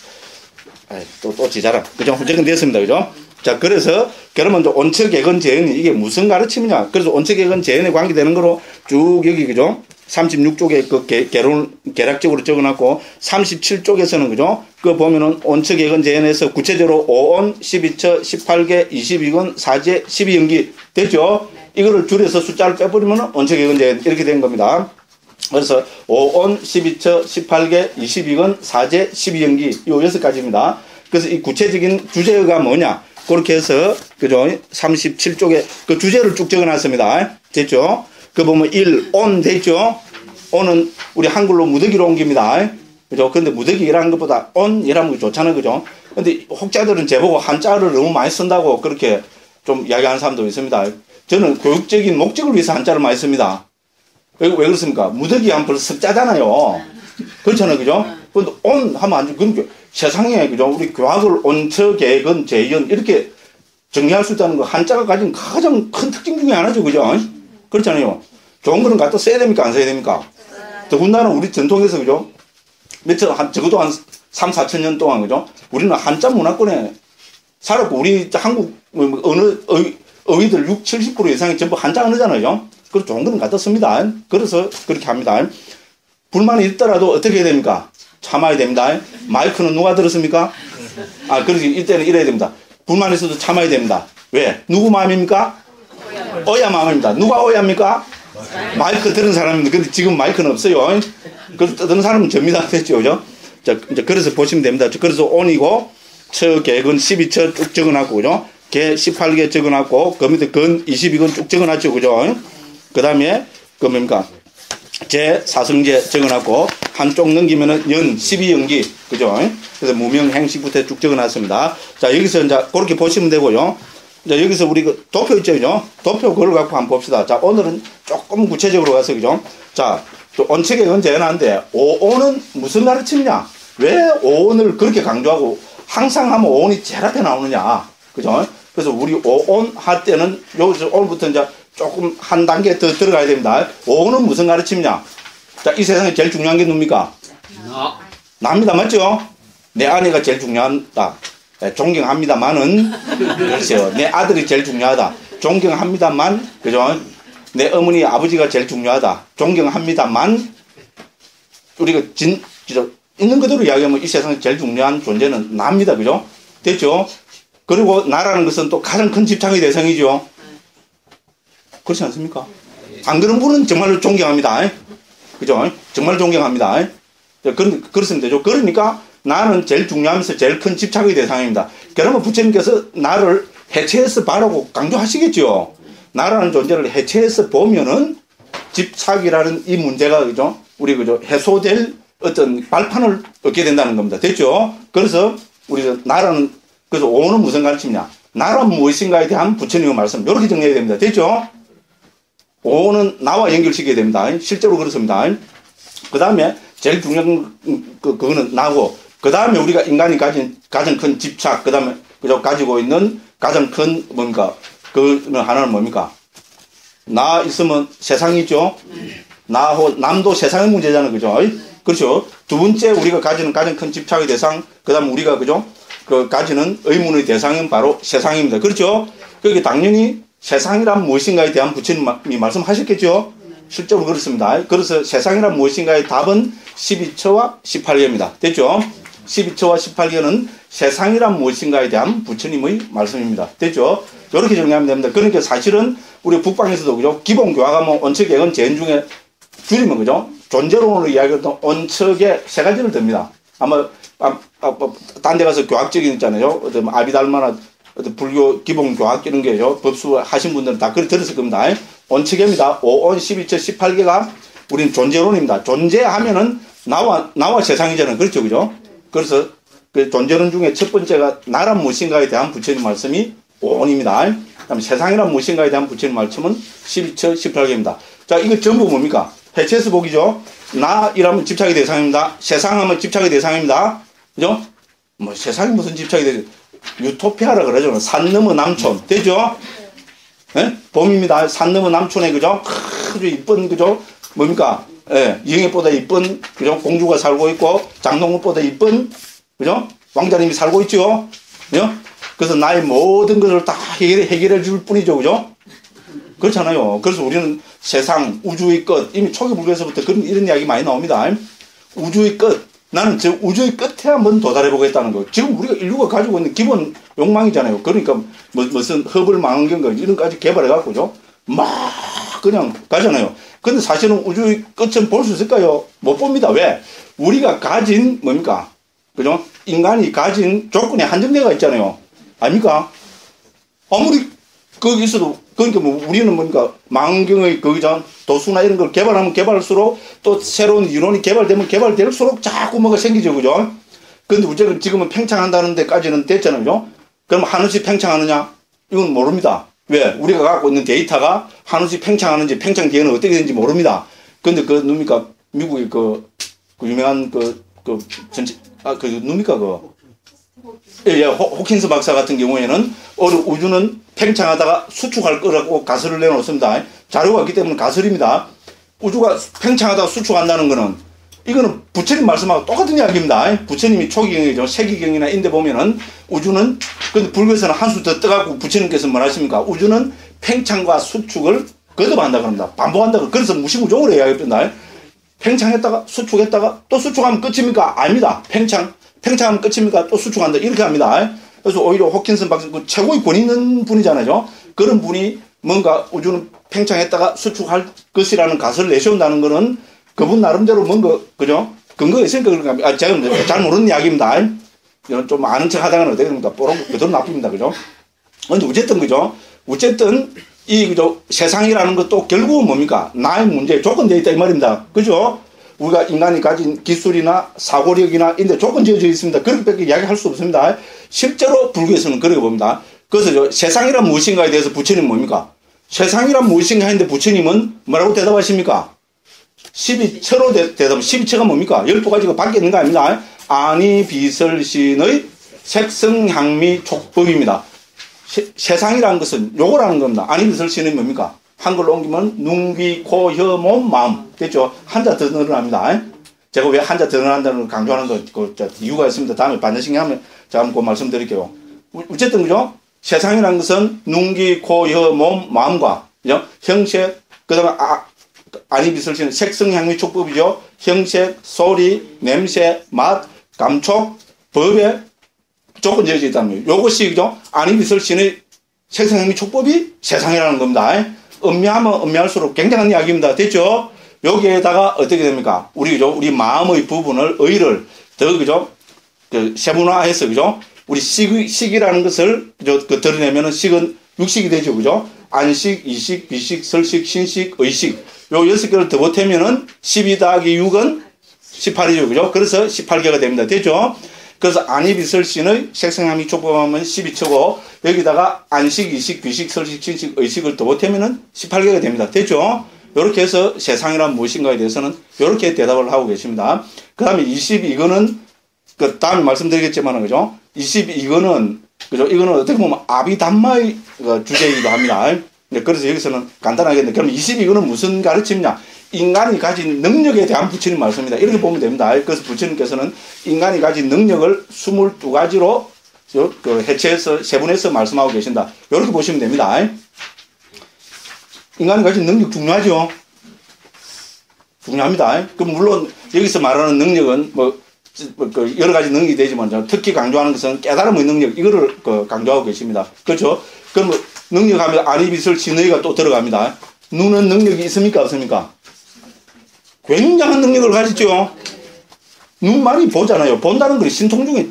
또 지자라. 그죠? 어쨌든 됐습니다, 그죠? 자, 그래서, 그러면 온척예건제은이 이게 무슨 가르침이냐? 그래서 온척예건제은에 관계되는 거로 쭉 여기, 그죠? 36쪽에 그 개론을 개략적으로 적어놨고, 37쪽에서는, 그죠? 그 보면은 온척예건제은에서 구체적으로 5온, 12처, 18개, 22권, 4제, 12연기. 됐죠? 이거를 줄여서 숫자를 빼버리면 온척예건제은 이렇게 된 겁니다. 그래서 5온, 12처, 18개, 22권, 4제, 12연기 요 6가지입니다. 그래서 이 구체적인 주제가 뭐냐? 그렇게 해서, 그죠? 37쪽에 그 주제를 쭉 적어 놨습니다. 됐죠? 그 보면 1, 온 됐죠? 온은 우리 한글로 무더기로 옮깁니다. 그죠? 근데 무더기라는 것보다 온이라는 게 좋잖아요. 그죠? 근데 혹자들은 제보고 한자를 너무 많이 쓴다고 그렇게 좀 이야기하는 사람도 있습니다. 저는 교육적인 목적을 위해서 한자를 많이 씁니다. 왜 그렇습니까? 무더기 하면 벌써 습자잖아요. 그렇잖아요. 그죠? 근데 온 하면 안 돼. 그러니까 세상에, 그죠? 우리 교학을 온처, 개근, 재연, 이렇게 정리할 수 있다는 거 한자가 가진 가장 큰 특징 중에 하나죠. 그죠? 그렇잖아요. 좋은 거는 갖다 써야 됩니까? 안 써야 됩니까? 더군다나 우리 전통에서, 그죠? 적어도 한 3, 4천 년 동안, 그죠? 우리는 한자 문화권에 살았고, 우리 한국, 어느, 어휘들 60, 70% 이상이 전부 한자 언어잖아요. 그래서 좋은 거는 갖다 씁니다. 그래서 그렇게 합니다. 불만이 있더라도 어떻게 해야 됩니까? 참아야 됩니다. 마이크는 누가 들었습니까? 그래서 이때는 이래야 됩니다. 불만이 있어도 참아야 됩니다. 왜? 누구 마음입니까? 어야 마음입니다. 누가 어야입니까? 마이크 들은 사람입니다. 근데 지금 마이크는 없어요. 그래서 듣는 사람은 접니다. 됐죠? 그죠? 자, 이제 그래서 보시면 됩니다. 그래서 온이고, 처, 개근 12처 쭉 적어놨고, 그죠? 개 18개 적어놨고, 그 밑에 근 22근 쭉 적어놨죠. 그죠? 그 다음에, 그 뭡니까? 제, 사성제 적어놨고, 한쪽 넘기면은 연, 12연기. 그죠? 그래서 무명 행식부터 쭉 적어놨습니다. 자, 여기서 이제 그렇게 보시면 되고요. 자, 여기서 우리 그 도표 있죠. 그죠? 도표 그걸 갖고 한번 봅시다. 자, 오늘은 조금 구체적으로 가서, 그죠? 자, 또 온책에 제한하는데, 오온은 무슨 가르침이냐? 왜 오온을 그렇게 강조하고, 항상 하면 오온이 제일 앞에 나오느냐? 그죠? 그래서 우리 오온 할 때는, 여기서 오늘부터 이제 조금 한 단계 더 들어가야 됩니다. 오온은 무슨 가르침이냐? 자, 이 세상에 제일 중요한 게 누굽니까? 나입니다. 맞죠? 내 아내가 제일 중요하다. 존경합니다만은, 그렇죠. 내 아들이 제일 중요하다. 존경합니다만, 그죠? 내 어머니, 아버지가 제일 중요하다. 존경합니다만, 우리가 그죠? 있는 그대로 이야기하면 이 세상에 제일 중요한 존재는 나입니다. 그죠? 됐죠? 그리고 나라는 것은 또 가장 큰 집착의 대상이죠. 그렇지 않습니까? 안 그런 분은 정말 존경합니다. 그죠? 정말 존경합니다. 그렇습니다. 되죠? 그러니까 나는 제일 중요하면서 제일 큰 집착의 대상입니다. 그러면 부처님께서 나를 해체해서 바라고 강조하시겠죠. 나라는 존재를 해체해서 보면은 집착이라는 이 문제가, 그죠? 우리, 그죠? 해소될 어떤 발판을 얻게 된다는 겁니다. 됐죠? 그래서 우리가 나라는, 그래서 오는 무슨 가르침이냐? 나라는 무엇인가에 대한 부처님의 말씀, 이렇게 정리해야 됩니다. 됐죠? 오는 나와 연결시켜야 됩니다. 실제로 그렇습니다. 그 다음에 제일 중요한 그거는 나고, 그 다음에 우리가 인간이 가진 가장 큰 집착, 그 다음에 그죠? 가지고 있는 가장 큰 뭡니까? 그는 하나는 뭡니까? 나 있으면 세상이죠? 나하고 남도 세상의 문제잖아요. 그죠? 그렇죠? 두 번째 우리가 가지는 가장 큰 집착의 대상, 그 다음 우리가, 그죠? 그 가지는 의문의 대상은 바로 세상입니다. 그렇죠? 그게 당연히 세상이란 무엇인가에 대한 부처님이 말씀하셨겠죠? 실제로 그렇습니다. 그래서 세상이란 무엇인가의 답은 12처와 18개입니다. 됐죠? 12처와 18개는 세상이란 무엇인가에 대한 부처님의 말씀입니다. 됐죠? 이렇게 정리하면 됩니다. 그러니까 사실은 우리 북방에서도, 그죠? 기본 교화과목 온척액은 재현 중에 줄이면, 그죠? 존재론으로 이야기했던 온척에 세 가지를 듭니다. 아마, 딴 데 가서 교학적인 있잖아요. 어떤 아비달마나 어떤 불교 기본 교학 이런 게죠. 법수 하신 분들은 다 그렇게 들었을 겁니다. 온척입니다. 5온 12처 18개가 우리는 존재론입니다. 존재하면은 나와 세상이잖아요. 그렇죠. 그죠? 그래서 그 존재론 중에 첫 번째가 나란 무엇인가에 대한 부처님 말씀이 5온입니다. 그 다음에 세상이란 무엇인가에 대한 부처님 말씀은 12처 18개입니다. 자, 이거 전부 뭡니까? 해체해서 보기죠. 나이라면 집착의 대상입니다. 세상하면 집착의 대상입니다. 그죠? 뭐 세상이 무슨 집착이 되죠? 유토피아라 그러죠. 산 너머 남촌. 되죠? 예? 봄입니다. 산 너머 남촌에, 그죠? 아주 이쁜, 그죠? 뭡니까? 예, 영애보다 이쁜, 그죠? 공주가 살고 있고, 장동건보다 이쁜, 그죠? 왕자님이 살고 있죠? 그죠? 그래서 나의 모든 것을 다 해결해 줄 뿐이죠. 그죠? 그렇잖아요. 그래서 우리는 세상, 우주의 끝, 이미 초기 불교에서부터 이런 이야기 많이 나옵니다. 우주의 끝. 나는 저 우주의 끝에 한번 도달해 보겠다는 거. 지금 우리가 인류가 가지고 있는 기본 욕망이잖아요. 그러니까 무슨 허블 망원경가 이런 까지 개발해 갖고죠. 막 그냥 가잖아요. 근데 사실은 우주의 끝은 볼 수 있을까요? 못 봅니다. 왜? 우리가 가진 뭡니까? 그죠? 인간이 가진 조건이 한정되어 있잖아요. 아닙니까? 아무리 거기 있어도, 그러니까 뭐 우리는 뭔가 망원경의 거기장 도수나 이런 걸 개발하면 개발할수록 또 새로운 이론이 개발되면 개발될수록 자꾸 뭐가 생기죠. 그죠? 근데 우리는 지금은 팽창한다는 데까지는 됐잖아요. 그죠? 그럼 하늘이 팽창하느냐? 이건 모릅니다. 왜? 우리가 갖고 있는 데이터가 하늘이 팽창하는지 팽창 뒤에는 어떻게 되는지 모릅니다. 근데 그 뭡니까? 미국의 그 유명한 뭡니까? 예, 호킨스 박사 같은 경우에는 우주는 팽창하다가 수축할 거라고 가설을 내놓습니다. 자료가 있기 때문에 가설입니다. 우주가 팽창하다가 수축한다는 거는 이거는 부처님 말씀하고 똑같은 이야기입니다. 부처님이 초기경이죠. 세기경이나 인데 보면은 우주는, 근데 불교에서는 한 수 더 떠갖고 부처님께서 뭐 하십니까? 우주는 팽창과 수축을 거듭한다 그럽니다. 반복한다. 그래서 무시무종으로 이야기합니다. 팽창했다가 수축했다가 또 수축하면 끝입니까? 아닙니다. 팽창하면 끝입니까? 또 수축한다. 이렇게 합니다. 그래서 오히려 호킨슨 박사, 그 최고의 권 있는 분이잖아요. 그런 분이 뭔가 우주는 팽창했다가 수축할 것이라는 가설을 내세운다는 거는 그분 나름대로 뭔가, 그죠? 근거가 있으니까 그런가. 제가 잘 모르는 이야기입니다. 좀 아는 척 하다가는 어떻게 됩니까? 뽀록 그대로 나쁩니다. 그죠? 근데 어쨌든, 그죠? 어쨌든, 그죠? 세상이라는 것도 결국은 뭡니까? 나의 문제에 조건되어 있다. 이 말입니다. 그죠? 우리가 인간이 가진 기술이나 사고력이나 인데 조건 지어져 있습니다. 그렇게밖에 이야기할 수 없습니다. 실제로 불교에서는 그렇게 봅니다. 그래서 세상이란 무엇인가에 대해서 부처님은 뭡니까? 세상이란 무엇인가 했는데 부처님은 뭐라고 대답하십니까? 12처로 대답. 12처가 뭡니까? 12가지가 밖에 있는 거 아닙니다. 아니 비설신의 색성향미 촉법입니다. 세상이라는 것은 요거라는 겁니다. 아니 비설신의 뭡니까? 한글로 옮기면 눈, 귀, 코, 혀, 몸, 마음. 됐죠? 한자 더 늘어납니다. 제가 왜 한자 더 늘어난다는 걸 강조하는 거, 이유가 있습니다. 다음에 반드시 하면 제가 한번 말씀드릴게요. 어쨌든, 그죠? 세상이라는 것은 눈, 귀, 코, 혀, 몸, 마음과, 그죠? 형색, 그 다음에, 아니 비설신 색성향미 촉법이죠. 형색, 소리, 냄새, 맛, 감촉, 법에 조건 지어져 있다는 거예요. 요것이, 그죠? 아니 비설신의 색성향미 촉법이 세상이라는 겁니다. 음미하면 음미할수록 굉장한 이야기입니다. 됐죠? 여기에다가 어떻게 됩니까? 우리 마음의 부분을, 의를 더, 그죠? 세분화해서, 그죠? 우리 식이라는 것을, 그죠? 드러내면은 식은 육식이 되죠. 그죠? 안식, 이식, 비식, 설식, 신식, 의식. 요 6개를 더 보태면은 12 더하기 6은 18이죠. 그죠? 그래서 18개가 됩니다. 됐죠? 그래서 안이비설신의 색성향미 촉법하면 12처고 여기다가 안식, 이식, 비식, 설식, 신식, 의식을 더 보태면은 18개가 됩니다. 됐죠? 이렇게 해서 세상이란 무엇인가에 대해서는 이렇게 대답을 하고 계십니다. 그 다음에 22거는 그 다음에 말씀드리겠지만, 그죠? 22거는, 그죠? 이거는 어떻게 보면 아비담마의 주제이기도 합니다. 그래서 여기서는 간단하게, 그럼 22거는 무슨 가르침이냐? 인간이 가진 능력에 대한 부처님 말씀입니다. 이렇게 보면 됩니다. 그래서 부처님께서는 인간이 가진 능력을 22가지로 해체해서, 세분해서 말씀하고 계신다. 이렇게 보시면 됩니다. 인간이 가진 능력 중요하죠? 중요합니다. 그 물론 여기서 말하는 능력은 여러 가지 능력이 되지만 특히 강조하는 것은 깨달음의 능력, 이거를 강조하고 계십니다. 그렇죠? 그럼 능력하면 아니비설 진의가 또 들어갑니다. 눈은 능력이 있습니까? 없습니까? 굉장한 능력을 가지죠. 눈 많이 보잖아요. 본다는 건 신통 중에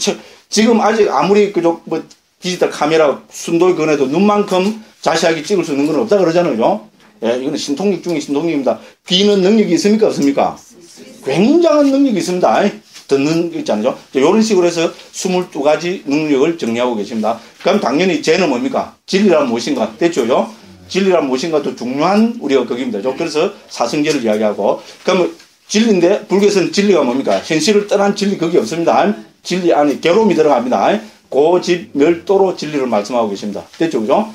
지금 아직 아무리 디지털 카메라 순도에 건해도 눈만큼 자세하게 찍을 수 있는 건 없다 그러잖아요. 예, 이거는 신통력 중에 신통력입니다. 귀는 능력이 있습니까? 없습니까? 굉장한 능력이 있습니다. 듣는 거 있잖아요. 이런 식으로 해서 22가지 능력을 정리하고 계십니다. 그럼 당연히 쟤는 뭡니까? 진리란 무엇인가? 됐죠? 진리란 무엇인가도 중요한 우리가 거기입니다. 그래서 사성제를 이야기하고, 그러면 진리인데, 불교에서는 진리가 뭡니까? 현실을 떠난 진리 거기 없습니다. 진리 안에 괴로움이 들어갑니다. 고집, 멸도로 진리를 말씀하고 계십니다. 됐죠? 그죠?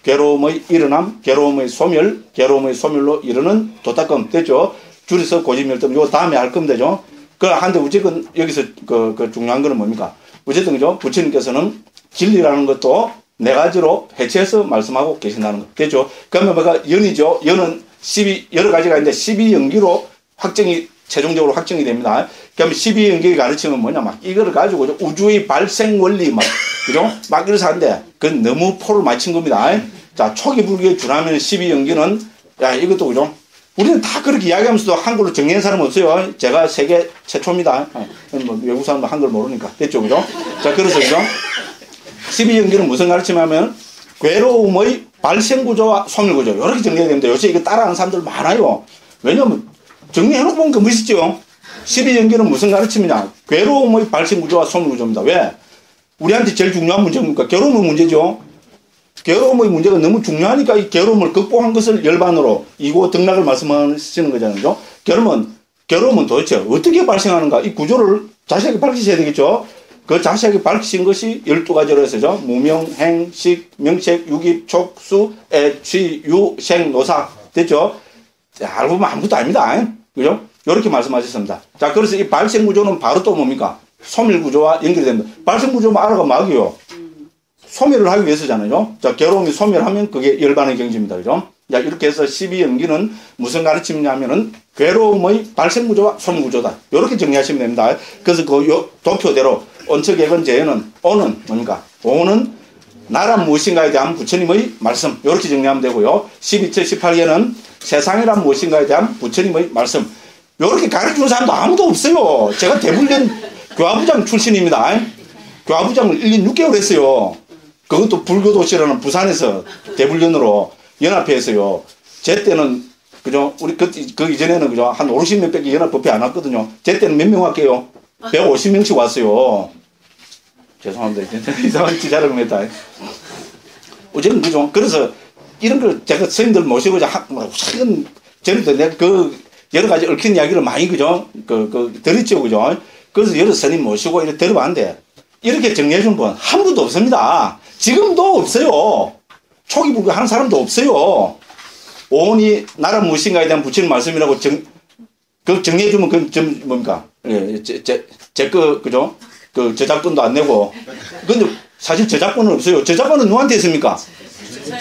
괴로움의 일어남, 괴로움의 소멸, 괴로움의 소멸로 이르는 도닦음. 됐죠? 줄여서 고집, 멸도, 요 다음에 할 겁니다. 되죠? 한데 어쨌든 여기서 중요한 거는 뭡니까? 어쨌든 그죠? 부처님께서는 진리라는 것도 4가지로 해체해서 말씀하고 계신다는 거. 됐죠? 그러면 뭐가 연이죠? 연은 여러 가지가 있는데 12연기로 최종적으로 확정이 됩니다. 그러면 12연기의 가르침은 뭐냐? 이거를 가지고 우주의 발생 원리 그죠? 이래서 하는데, 그건 너무 포를 맞춘 겁니다. 자, 초기 불교의 주라면 12연기는, 이것도 그죠? 우리는 다 그렇게 이야기하면서도 한글로 정리한 사람은 없어요. 제가 세계 최초입니다. 외국 사람도 한글 모르니까. 됐죠? 그죠? 자, 그래서 그죠? 12연기는 무슨 가르침하면 괴로움의 발생 구조와 소멸 구조. 이렇게 정리해야 됩니다. 요새 이거 따라하는 사람들 많아요. 왜냐면 정리해놓고 보니까 멋있죠? 12연기는 무슨 가르침이냐? 괴로움의 발생 구조와 소멸 구조입니다. 왜? 우리한테 제일 중요한 문제입니까? 괴로움의 문제죠. 괴로움의 문제가 너무 중요하니까 이 괴로움을 극복한 것을 열반으로 이고 등락을 말씀하시는 거잖아요. 괴로움은 도대체 어떻게 발생하는가? 이 구조를 자세하게 밝히셔야 되겠죠. 그 자세하게 밝히신 것이 12가지로 해서죠. 무명, 행, 식, 명색, 유깁, 촉, 수, 애, 취, 유, 생, 노사. 됐죠? 알고 보면 아무것도 아닙니다. 그죠? 이렇게 말씀하셨습니다. 자, 그래서 이 발생 구조는 바로 또 뭡니까? 소멸 구조와 연결이 됩니다. 발생 구조만 알아가 막이요. 소멸을 하기 위해서잖아요. 자, 괴로움이 소멸하면 그게 열반의 경지입니다. 그죠? 자, 이렇게 해서 12연기는 무슨 가르침이냐면은 괴로움의 발생 구조와 소멸 구조다. 이렇게 정리하시면 됩니다. 그래서 그 도표대로 온척액은 재현은 오는 뭡니까? 오는 나란 무엇인가에 대한 부처님의 말씀. 이렇게 정리하면 되고요. 12처 18개는 세상이란 무엇인가에 대한 부처님의 말씀. 이렇게 가르치는 사람도 아무도 없어요. 제가 대불련 교화부장 출신입니다. 교화부장을 1년 6개월 했어요. 그것도 불교도시라는 부산에서 대불련으로 연합회에서요. 제 때는 그죠? 우리 그 이전에는 그죠? 한 50명 밖에 연합법회 안 왔거든요. 제 때는 몇 명 할게요? 150명씩 왔어요. 죄송합니다. 이상한 지자랑을 했다. 어쨌든 그죠? 그래서 이런 걸 제가 스님들 모시고 최근 전에도 내가 그 여러 가지 얽힌 이야기를 많이 그죠? 들었죠. 그죠? 그래서 여러 스님 모시고 이렇게 들어봤는데 이렇게 정리해준 분 한 분도 없습니다. 지금도 없어요. 초기 불교 하는 사람도 없어요. 오온이 나라 무엇인가에 대한 부처님 말씀이라고 정리해주면 그건 뭡니까? 예, 그죠? 그 저작권도 안 내고. 근데 사실 저작권은 없어요. 저작권은 누구한테 있습니까?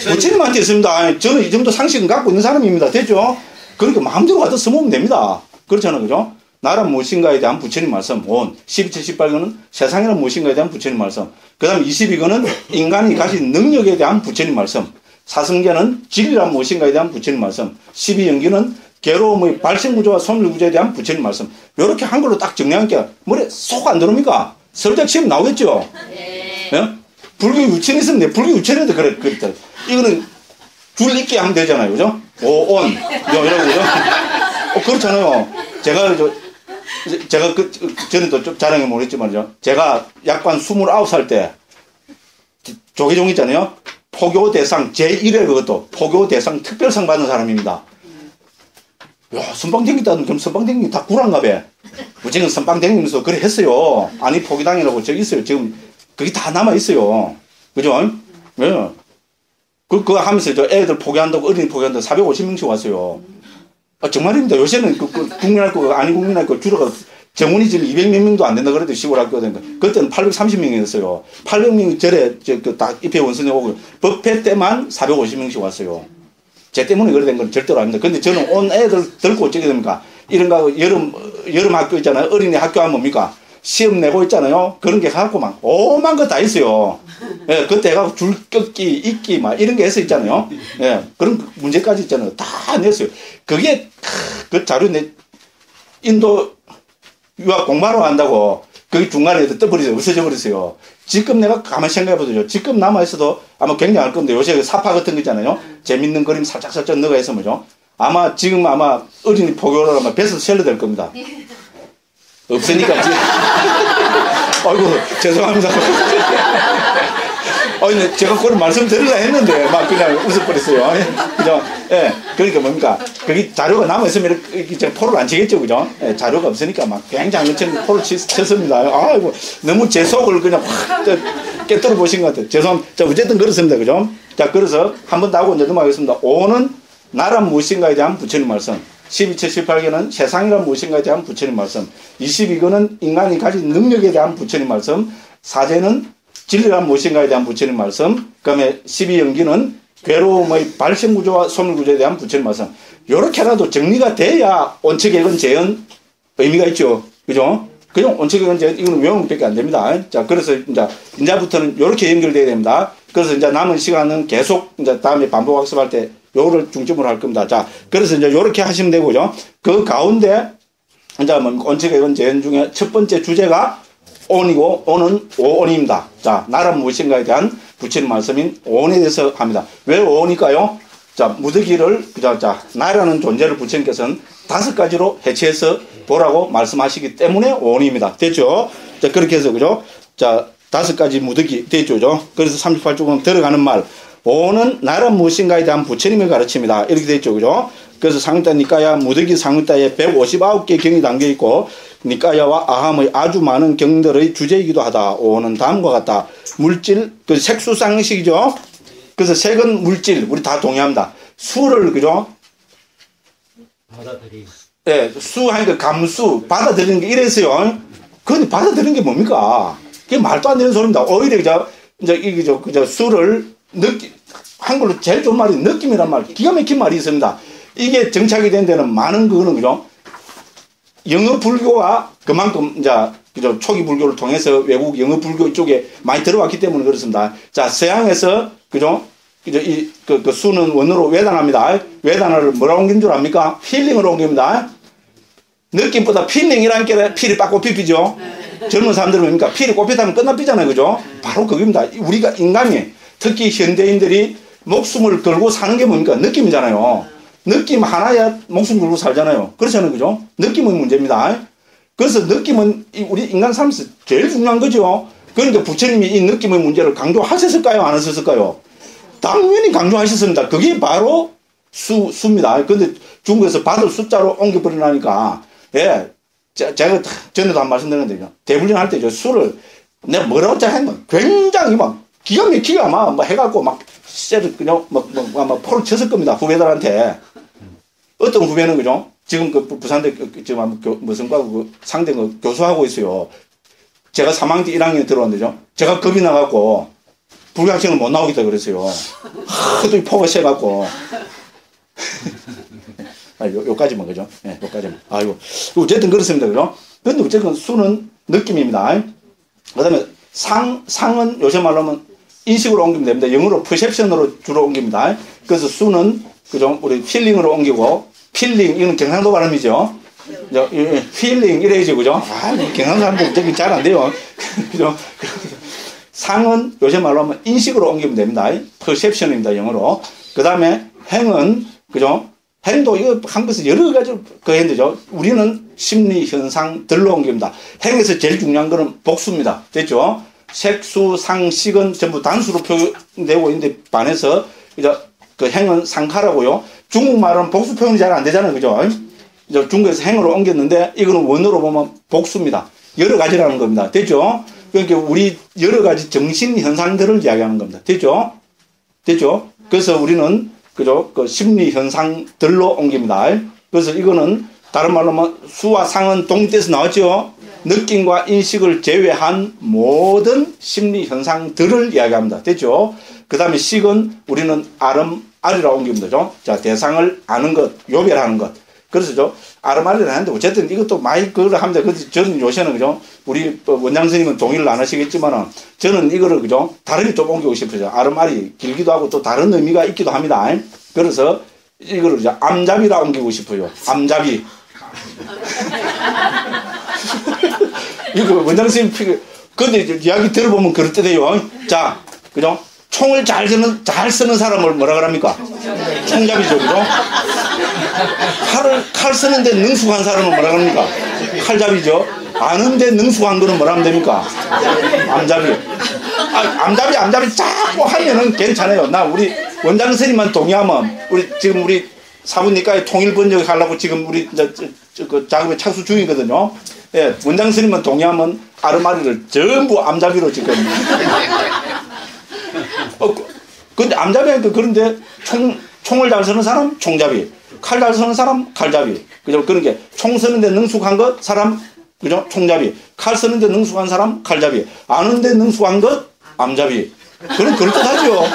부처님한테 있습니다. 저는 이 정도 상식은 갖고 있는 사람입니다. 됐죠? 그러니까 마음대로 가서 써먹으면 됩니다. 그렇잖아요. 그죠? 나라 무엇인가에 대한 부처님 말씀. 온. 12처 18권은 세상이란 무엇인가에 대한 부처님 말씀. 그 다음 22권은 인간이 가진 능력에 대한 부처님 말씀. 사성계는 진리란 무엇인가에 대한 부처님 말씀. 12연기는 괴로움의 발생구조와 소멸구조에 대한 부처님 말씀. 이렇게 한글로 딱 정리하니까 머리에 쏙 안 들어옵니까? 설작 시험 나오겠죠? 네. 예? 불교 유치원 있었는데 불교 유치원에도 그랬다. 이거는 줄 있게 하면 되잖아요. 그죠? 오온. 이러고 그죠? 그렇잖아요. 제가 전에도 좀 자랑해 모르겠지만요. 제가 약관 29살 때 조계종 있잖아요. 포교 대상 제1회 그것도 포교 대상 특별상 받은 사람입니다. 야, 선방댕기다는 그럼 선방댕기 다 구란가 봐. 우리는 선방댕기면서 그래 했어요. 아니 포기당이라고 저기 있어요. 지금 그게 다 남아 있어요. 그죠? 예. 그거 하면서 저 애들 포기한다고 어린이 포기한다고 450명씩 왔어요. 아, 정말입니다. 요새는 국민학교 아니 국민학교 줄어가 정원이 지금 200몇 명도 안 된다 그래도 시골 학교가 된다. 그때는 830명이었어요. 800명이 절에 다 입회 원선에 오고 법회 때만 450명씩 왔어요. 제 때문에 그래 된 건 절대로 아닙니다. 근데 저는 온 애들 들고 어쩌게 됩니까? 이런 거 여름 학교 있잖아요. 어린이 학교 하면 뭡니까? 시험 내고 있잖아요. 그런 게 갖고 막 오만 거 다 있어요. 예, 그때 가고 줄 꺾기, 읽기 막 이런 게 해서 있잖아요. 예, 그런 문제까지 있잖아요. 다 냈어요. 그게 그 자료 인도 유학 공부하러 간다고 거기 중간에 떠버리세요. 없어져 버렸어요. 지금 내가 가만히 생각해보세요. 지금 남아있어도 아마 굉장할 건데 요새 사파 같은 거 있잖아요. 재밌는 그림 살짝살짝 넣어가 있어 뭐죠. 아마 지금 어린이 포교를 하면 배에서 셀러 될 겁니다. 없으니까 아이고 죄송합니다. 아니 제가 그걸 말씀드리려 했는데 막 그냥 웃어버렸어요. 그죠? 예. 그러니까 뭡니까? 거기 자료가 남아있으면 이렇게 포를 안 치겠죠. 그죠? 예, 자료가 없으니까 막 굉장히 엄청 포를 쳤습니다. 아이고 너무 제 속을 그냥 확 깨뜨려 보신 것 같아요. 죄송합니다. 자, 어쨌든 그렇습니다. 그죠? 자, 그래서 한 번 더 하고 이제 넘어가겠습니다. 5는 나란 무엇인가에 대한 부처님 말씀. 12처 18개는 세상이란 무엇인가에 대한 부처님 말씀. 22거는 인간이 가진 능력에 대한 부처님 말씀. 4제는 진리란 무엇인가에 대한 부처님 말씀. 그 다음에 12연기는 괴로움의 발생구조와 소멸구조에 대한 부처님 말씀. 요렇게라도 정리가 돼야 온척액은 재현 의미가 있죠. 그죠? 그냥 온척액은 재현 이거는 외우는 밖에 안 됩니다. 자, 그래서 이제부터는 요렇게 연결돼야 됩니다. 그래서 이제 남은 시간은 계속 이제 다음에 반복 학습할 때 요거를 중점으로 할 겁니다. 자, 그래서 이제 요렇게 하시면 되고요. 그 가운데 이제 온척액은 재현 중에 첫 번째 주제가 온이고 온은 오온입니다. 자, 나란 무엇인가에 대한 부처님 말씀인 오온에 대해서 합니다. 왜 오온일까요? 자, 무더기를, 나라는 존재를 부처님께서는 5가지로 해체해서 보라고 말씀하시기 때문에 오온입니다. 됐죠? 자, 그렇게 해서, 그죠? 자, 5가지 무더기, 됐죠? 그래서 38쪽은 들어가는 말. 오온은 나란 무엇인가에 대한 부처님의 가르침이다. 이렇게 됐죠? 그죠? 그래서 상유타 니까야 무더기 상유타에 159개 경이 담겨 있고, 니까야와 아함의 아주 많은 경들의 주제이기도 하다. 오온은 다음과 같다. 물질, 그 색수상식이죠? 그래서 색은 물질, 우리 다 동의합니다. 수를, 그죠? 받아들이. 예, 수 하니까 감수, 받아들이는 게 이래서요. 그런데 받아들이는 게 뭡니까? 그게 말도 안 되는 소리입니다. 오히려, 이게 수를 한글로 제일 좋은 말이 느낌이란 말, 기가 막힌 말이 있습니다. 이게 정착이 된 데는 많은 그거는, 그죠? 영어 불교가 그만큼, 그죠? 초기 불교를 통해서 외국 영어 불교 쪽에 많이 들어왔기 때문에 그렇습니다. 자, 서양에서, 그죠? 그 수는 원어로 외단합니다. 외단어를 뭐라고 옮긴 줄 압니까? 필링으로 옮깁니다. 느낌보다 필링이라는 게 필이 빡 꼽히죠. 젊은 사람들은 뭡니까? 필이 꼽히다면 끝나피잖아요. 그죠? 바로 그겁니다. 우리가 인간이, 특히 현대인들이 목숨을 걸고 사는 게 뭡니까? 느낌이잖아요. 느낌 하나야 목숨 걸고 살잖아요. 그렇잖아요. 그죠? 느낌은 문제입니다. 그래서 느낌은 우리 인간 삶에서 제일 중요한 거죠. 그러니까 부처님이 이 느낌의 문제를 강조하셨을까요? 안 하셨을까요? 당연히 강조하셨습니다. 그게 바로 수입니다. 근데 중국에서 받을 숫자로 옮겨버리라니까, 예. 제가 전에도 한 말씀 드렸는데, 대불련 할 때 수를 내가 뭐라고 했냐면 굉장히 막 기가 막히게 아마 뭐 해갖고 막 쎄를 그냥 막 포를 쳤을 겁니다. 후배들한테. 어떤 후배는, 그죠? 지금 그 부산대 지금 무슨 과 상대 교수하고 있어요. 제가 3학년 때 1학년에 들어왔는데죠. 제가 겁이 나갖고 불교학생을 못 나오겠다 그랬어요. 하도 포가 세갖고. 요까지만, 그죠? 예, 요까지만. 아이고. 어쨌든 그렇습니다. 그죠? 근데 어쨌든 수는 느낌입니다. 그 다음에 상은 요새 말로 하면 인식으로 옮기면 됩니다. 영어로 퍼셉션으로 주로 옮깁니다. 그래서 수는, 그죠? 우리 필링으로 옮기고, 필링, 이건 경상도 발음이죠. 필링, 이래야죠. 그죠? 경상도 사람들 잘 안 돼요. 그죠? 상은 요새 말로 하면 인식으로 옮기면 됩니다. 퍼셉션입니다. 영어로. 그 다음에 행은, 그죠? 행도, 이거 한국에서 여러 가지 그 행도죠. 우리는 심리 현상들로 옮깁니다. 행에서 제일 중요한 거는 복수입니다. 됐죠? 색수, 상식은 전부 단수로 표현되고 있는데 반해서, 그 행은 상카라고요. 중국말은 복수 표현이 잘 안 되잖아요. 그죠? 중국에서 행으로 옮겼는데, 이거는 원어로 보면 복수입니다. 여러 가지라는 겁니다. 됐죠? 그러니까 우리 여러 가지 정신 현상들을 이야기하는 겁니다. 됐죠? 됐죠? 그래서 우리는, 그죠? 그 심리 현상들로 옮깁니다. 그래서 이거는 다른 말로 하면 수와 상은 동태에서 나왔죠? 느낌과 인식을 제외한 모든 심리 현상들을 이야기합니다. 됐죠? 그 다음에 식은 우리는 아름아리라고 옮깁니다. 자, 대상을 아는 것, 요별하는 것. 그래서 아름아리를 하는데 어쨌든 이것도 많이 그걸 합니다. 그래서 저는 요새는, 그죠? 우리 원장 선생님은 동의를 안 하시겠지만은 저는 이거를, 그죠? 다르게 좀 옮기고 싶어요. 아름아리 길기도 하고 또 다른 의미가 있기도 합니다. 그래서 이거를 이제 암잡이라 옮기고 싶어요. 암잡이. 이거 원장 선생님, 근데 이야기 들어보면 그럴 때 돼요. 자, 그죠? 총을 잘 쓰는 사람을 뭐라 그럽니까? 총잡이죠, 그죠? 칼 쓰는데 능숙한 사람은 뭐라 그럽니까? 칼잡이죠. 아는데 능숙한 거는 뭐라 하면 됩니까? 암잡이. 암잡이 자꾸 하면은 괜찮아요. 우리 원장 선생님만 동의하면, 지금 우리 사부니까에 통일 번역 하려고 지금 우리 그 작업에 착수 중이거든요. 예, 원장 선생님만 동의하면 아르마리를 전부 암잡이로 지금. 근데 암잡이니까 그런데 총을 잘 쓰는 사람 총잡이, 칼 잘 쓰는 사람 칼잡이. 그죠? 그런 게 총 쓰는데 능숙한 것 사람, 그죠? 총잡이. 칼 쓰는데 능숙한 사람 칼잡이. 아는데 능숙한 것 암잡이. 그럼 그럴듯하죠.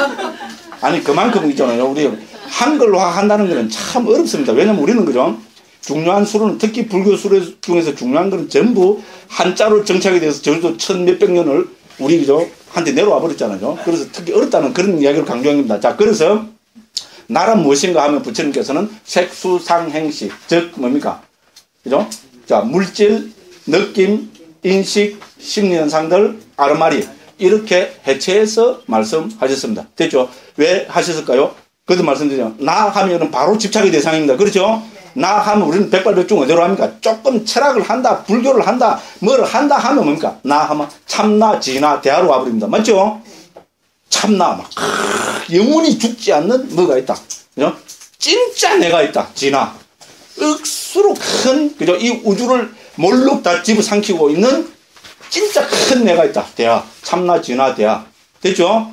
아니 그만큼 있잖아요. 우리 한글로 한다는 거는 참 어렵습니다. 왜냐면 우리는, 그죠? 중요한 수로는, 특히 불교 수로 중에서 중요한 거는 전부 한자로 정착이 돼서 저도 1000몇백 년을 우리, 그죠? 한테 내려와 버렸잖아요. 그래서 특히 어렵다는 그런 이야기를 강조한 겁니다. 자, 그래서 나란 무엇인가 하면 부처님께서는 색수상행식, 즉 뭡니까? 그죠? 자, 물질, 느낌, 인식, 심리현상들, 아르마리. 이렇게 해체해서 말씀하셨습니다. 됐죠? 왜 하셨을까요? 그도 말씀드리죠. 나 하면은 바로 집착의 대상입니다. 그렇죠? 나 하면 우리는 백발백중 어디로 합니까? 조금 철학을 한다, 불교를 한다, 뭘 한다 하면 뭡니까? 나 하면 참나, 지나, 대하로 와버립니다. 맞죠? 참나, 막, 영원히 죽지 않는 뭐가 있다. 그죠? 진짜 내가 있다. 지나. 억수로 큰, 그죠? 이 우주를 몰록 다 집어삼키고 있는 진짜 큰 내가 있다. 대하. 참나, 지나, 대하. 됐죠?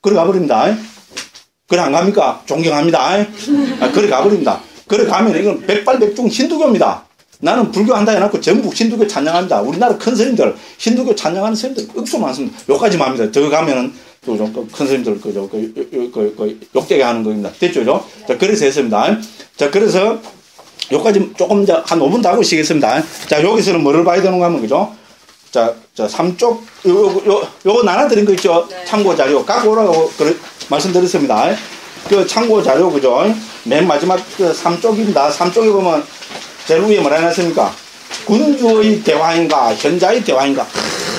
그래 가버립니다. 그래 안 갑니까? 존경합니다. 그래 가버립니다. 그래 가면 이건 백발백중 힌두교입니다. 나는 불교 한다 해놓고 전부 힌두교 찬양합니다. 우리나라 큰 스님들, 힌두교 찬양하는 스님들 억수 많습니다. 여기까지만 합니다. 더 가면은 또 큰 스님들 욕되게 하는 겁니다. 됐죠? 자, 그래서 했습니다. 자, 그래서 여기까지 조금 한 5분 더 하고 쉬겠습니다. 자, 여기서는 뭐를 봐야 되는가 하면, 그죠? 자, 3쪽, 요거 나눠드린 거 있죠? 네. 참고 자료. 갖고 오라고 말씀드렸습니다. 그 참고 자료, 그죠? 맨 마지막 그 3쪽입니다. 3쪽에 보면 제일 위에 뭐라 해놨습니까? 군주의 대화인가, 현자의 대화인가.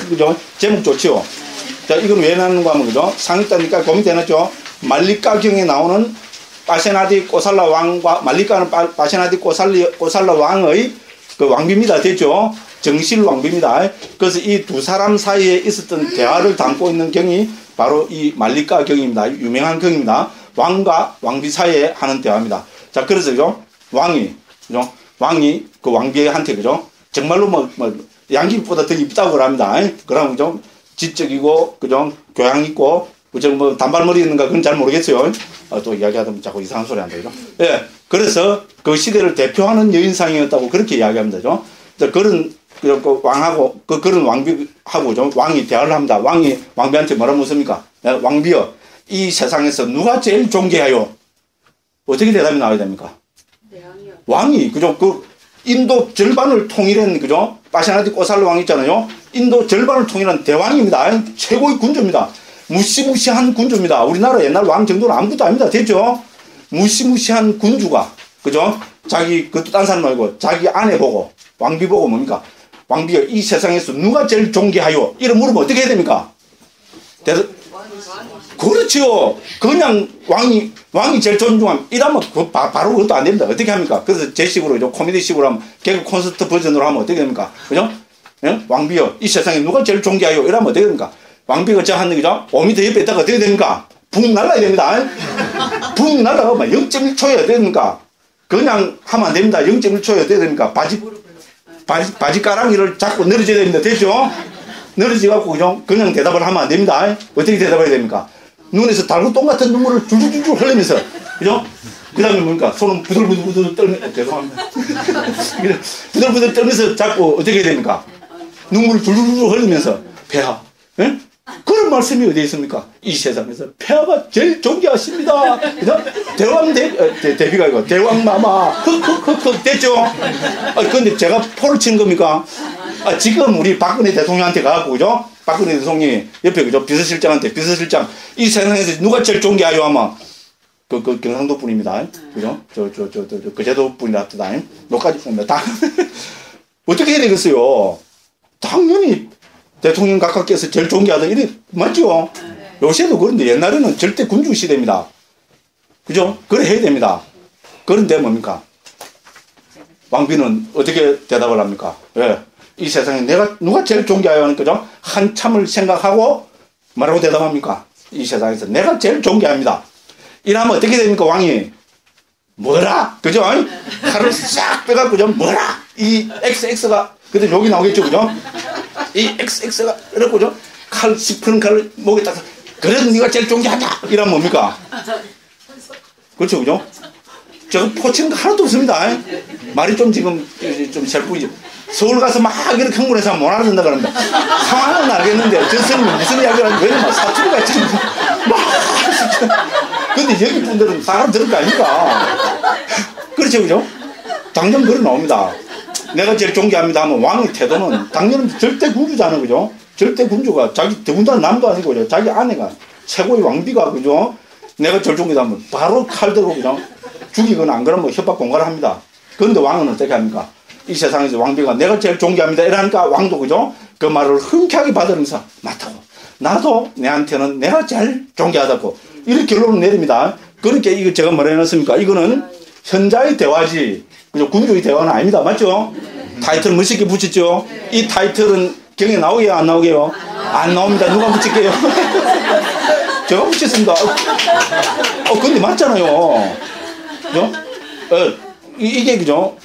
그죠? 제목 좋지요? 자, 이건 왜 나누는가 하면, 그죠? 상위다니까 고민되었죠? 말리카경에 나오는 파세나디 꼬살라 왕과, 말리카는 파세나디 꼬살라 왕의 그 왕비입니다. 됐죠? 정실 왕비입니다. 그래서 이 두 사람 사이에 있었던 대화를 담고 있는 경이 바로 이 말리카 경입니다. 유명한 경입니다. 왕과 왕비 사이에 하는 대화입니다. 자, 그래서, 그죠? 그죠? 왕이 그 왕비한테, 그죠? 정말로 양귀비보다 더 이쁘다고 합니다. 그러면, 그죠? 지적이고, 그죠? 교양 있고, 그죠? 단발머리 있는가, 그건 잘 모르겠어요. 또 이야기하다 보면 자꾸 이상한 소리 한다, 그죠? 예. 그래서 그 시대를 대표하는 여인상이었다고 그렇게 이야기합니다, 그죠? 그런, 그 왕하고, 그런 왕비하고, 좀 왕이 대화를 합니다. 왕이 왕비한테 뭐라 묻습니까? 왕비여, 이 세상에서 누가 제일 존귀하요? 어떻게 대답이 나와야 됩니까? 왕이, 그죠? 그 인도 절반을 통일한, 그죠? 파시나디 꼬살라 왕 있잖아요. 인도 절반을 통일한 대왕입니다. 최고의 군주입니다. 무시무시한 군주입니다. 우리나라 옛날 왕 정도는 아무것도 아닙니다. 됐죠? 무시무시한 군주가, 그죠? 자기, 그것도 딴 사람 말고, 자기 아내 보고, 왕비 보고 뭡니까? 왕비가 이 세상에서 누가 제일 존귀하요? 이런 물으면 어떻게 해야 됩니까? 그렇지요. 그냥 왕이 제일 존중함. 이러면 바로 그것도 안 됩니다. 어떻게 합니까? 그래서 제 식으로, 코미디식으로 하면, 개그 콘서트 버전으로 하면 어떻게 됩니까? 그죠? 예? 왕비여, 이 세상에 누가 제일 존귀하요? 이러면 어떻게 됩니까? 왕비가 저 하는 거죠? 5m 옆에 있다가 어떻게 됩니까? 붕 날라야 됩니다. 붕 날라가면 0.1초에 어떻게 됩니까? 그냥 하면 안 됩니다. 0.1초에 어떻게 됩니까? 바지가랑이를 잡고 늘어져야 됩니다. 됐죠? 늘어져갖고, 그죠? 그냥 대답을 하면 안 됩니다. 어떻게 대답해야 됩니까? 눈에서 달구똥 같은 눈물을 줄줄줄 흘리면서, 그죠? 그 다음에 뭡니까? 손은 부들부들 떨면서, 죄송합니다. 부들부들 떨면서 자꾸 어떻게 해야 됩니까? 눈물을 줄줄줄 흘리면서, 폐하, 예? 그런 말씀이 어디에 있습니까? 이 세상에서 폐하가 제일 존귀하십니다. 그죠? 대왕 대비가 이거, 대왕마마, 흑흑흑흑 됐죠? 근데 제가 포를 치는 겁니까? 지금 우리 박근혜 대통령한테 가갖고, 그죠? 박근혜 대통령이 옆에, 그죠? 비서실장한테, 비서실장, 이 세상에서 누가 제일 존귀하요? 아마, 그 경상도 분입니다. 그죠? 그제도 분이랍니다. 너까지 다. 어떻게 해야 되겠어요? 당연히 대통령 각각께서 제일 존귀하다. 이래, 맞죠? 요새도 그런데 옛날에는 절대 군주 시대입니다. 그죠? 그래 해야 됩니다. 그런데 뭡니까? 왕비는 어떻게 대답을 합니까? 예. 이 세상에 누가 제일 존귀하요? 하는 거죠? 한참을 생각하고 뭐라고 대답합니까? 이 세상에서 내가 제일 존귀합니다. 이러면 어떻게 됩니까? 왕이 뭐라? 그죠? 칼을 싹 빼갖고 좀 뭐라? 이 XX가 그때 여기 나오겠죠? 그죠? 이 XX가 이렇고 좀 칼 씹히는 칼을 목에 딱 그래도 네가 제일 존귀하다. 이러면 뭡니까? 그렇죠? 그죠? 저 포치는 거 하나도 없습니다. 말이 좀 지금 좀 셀뿌이죠. 서울 가서 막 이렇게 흥분해서 못 알아듣는다 그럽니다. 상황은 알겠는데 저 스님이 무슨 이야기를 하는지 왜냐면 사투리가 있잖아요. 막 근데 여기 분들은 사람 들을 거 아닙니까? 그렇죠, 그죠? 당연 그래 나옵니다. 내가 제일 존귀합니다 하면 왕의 태도는 당연히 절대 군주잖아요, 그죠? 절대 군주가 자기 더군다나 남도 아니고, 그죠? 자기 아내가 최고의 왕비가, 그죠? 내가 제일 존귀하다 하면 바로 칼 들고, 그죠? 죽이거나 안 그러면 협박 공갈을 합니다. 그런데 왕은 어떻게 합니까? 이 세상에서 왕비가 내가 제일 존귀합니다 이러니까 왕도, 그죠? 그 말을 흔쾌하게 받으면서 맞다고. 나도 내한테는 내가 제일 존귀하다고. 이렇게 결론을 내립니다. 그러니까 이거 제가 뭐라 해놨습니까? 이거는 현자의 대화지. 그죠? 군주의 대화는 아닙니다. 맞죠? 타이틀 멋있게 붙였죠? 이 타이틀은 경에 나오게요? 안 나오게요? 안 나옵니다. 누가 붙일게요? 제가 붙였습니다. 근데 맞잖아요. 그죠? 이게, 그죠?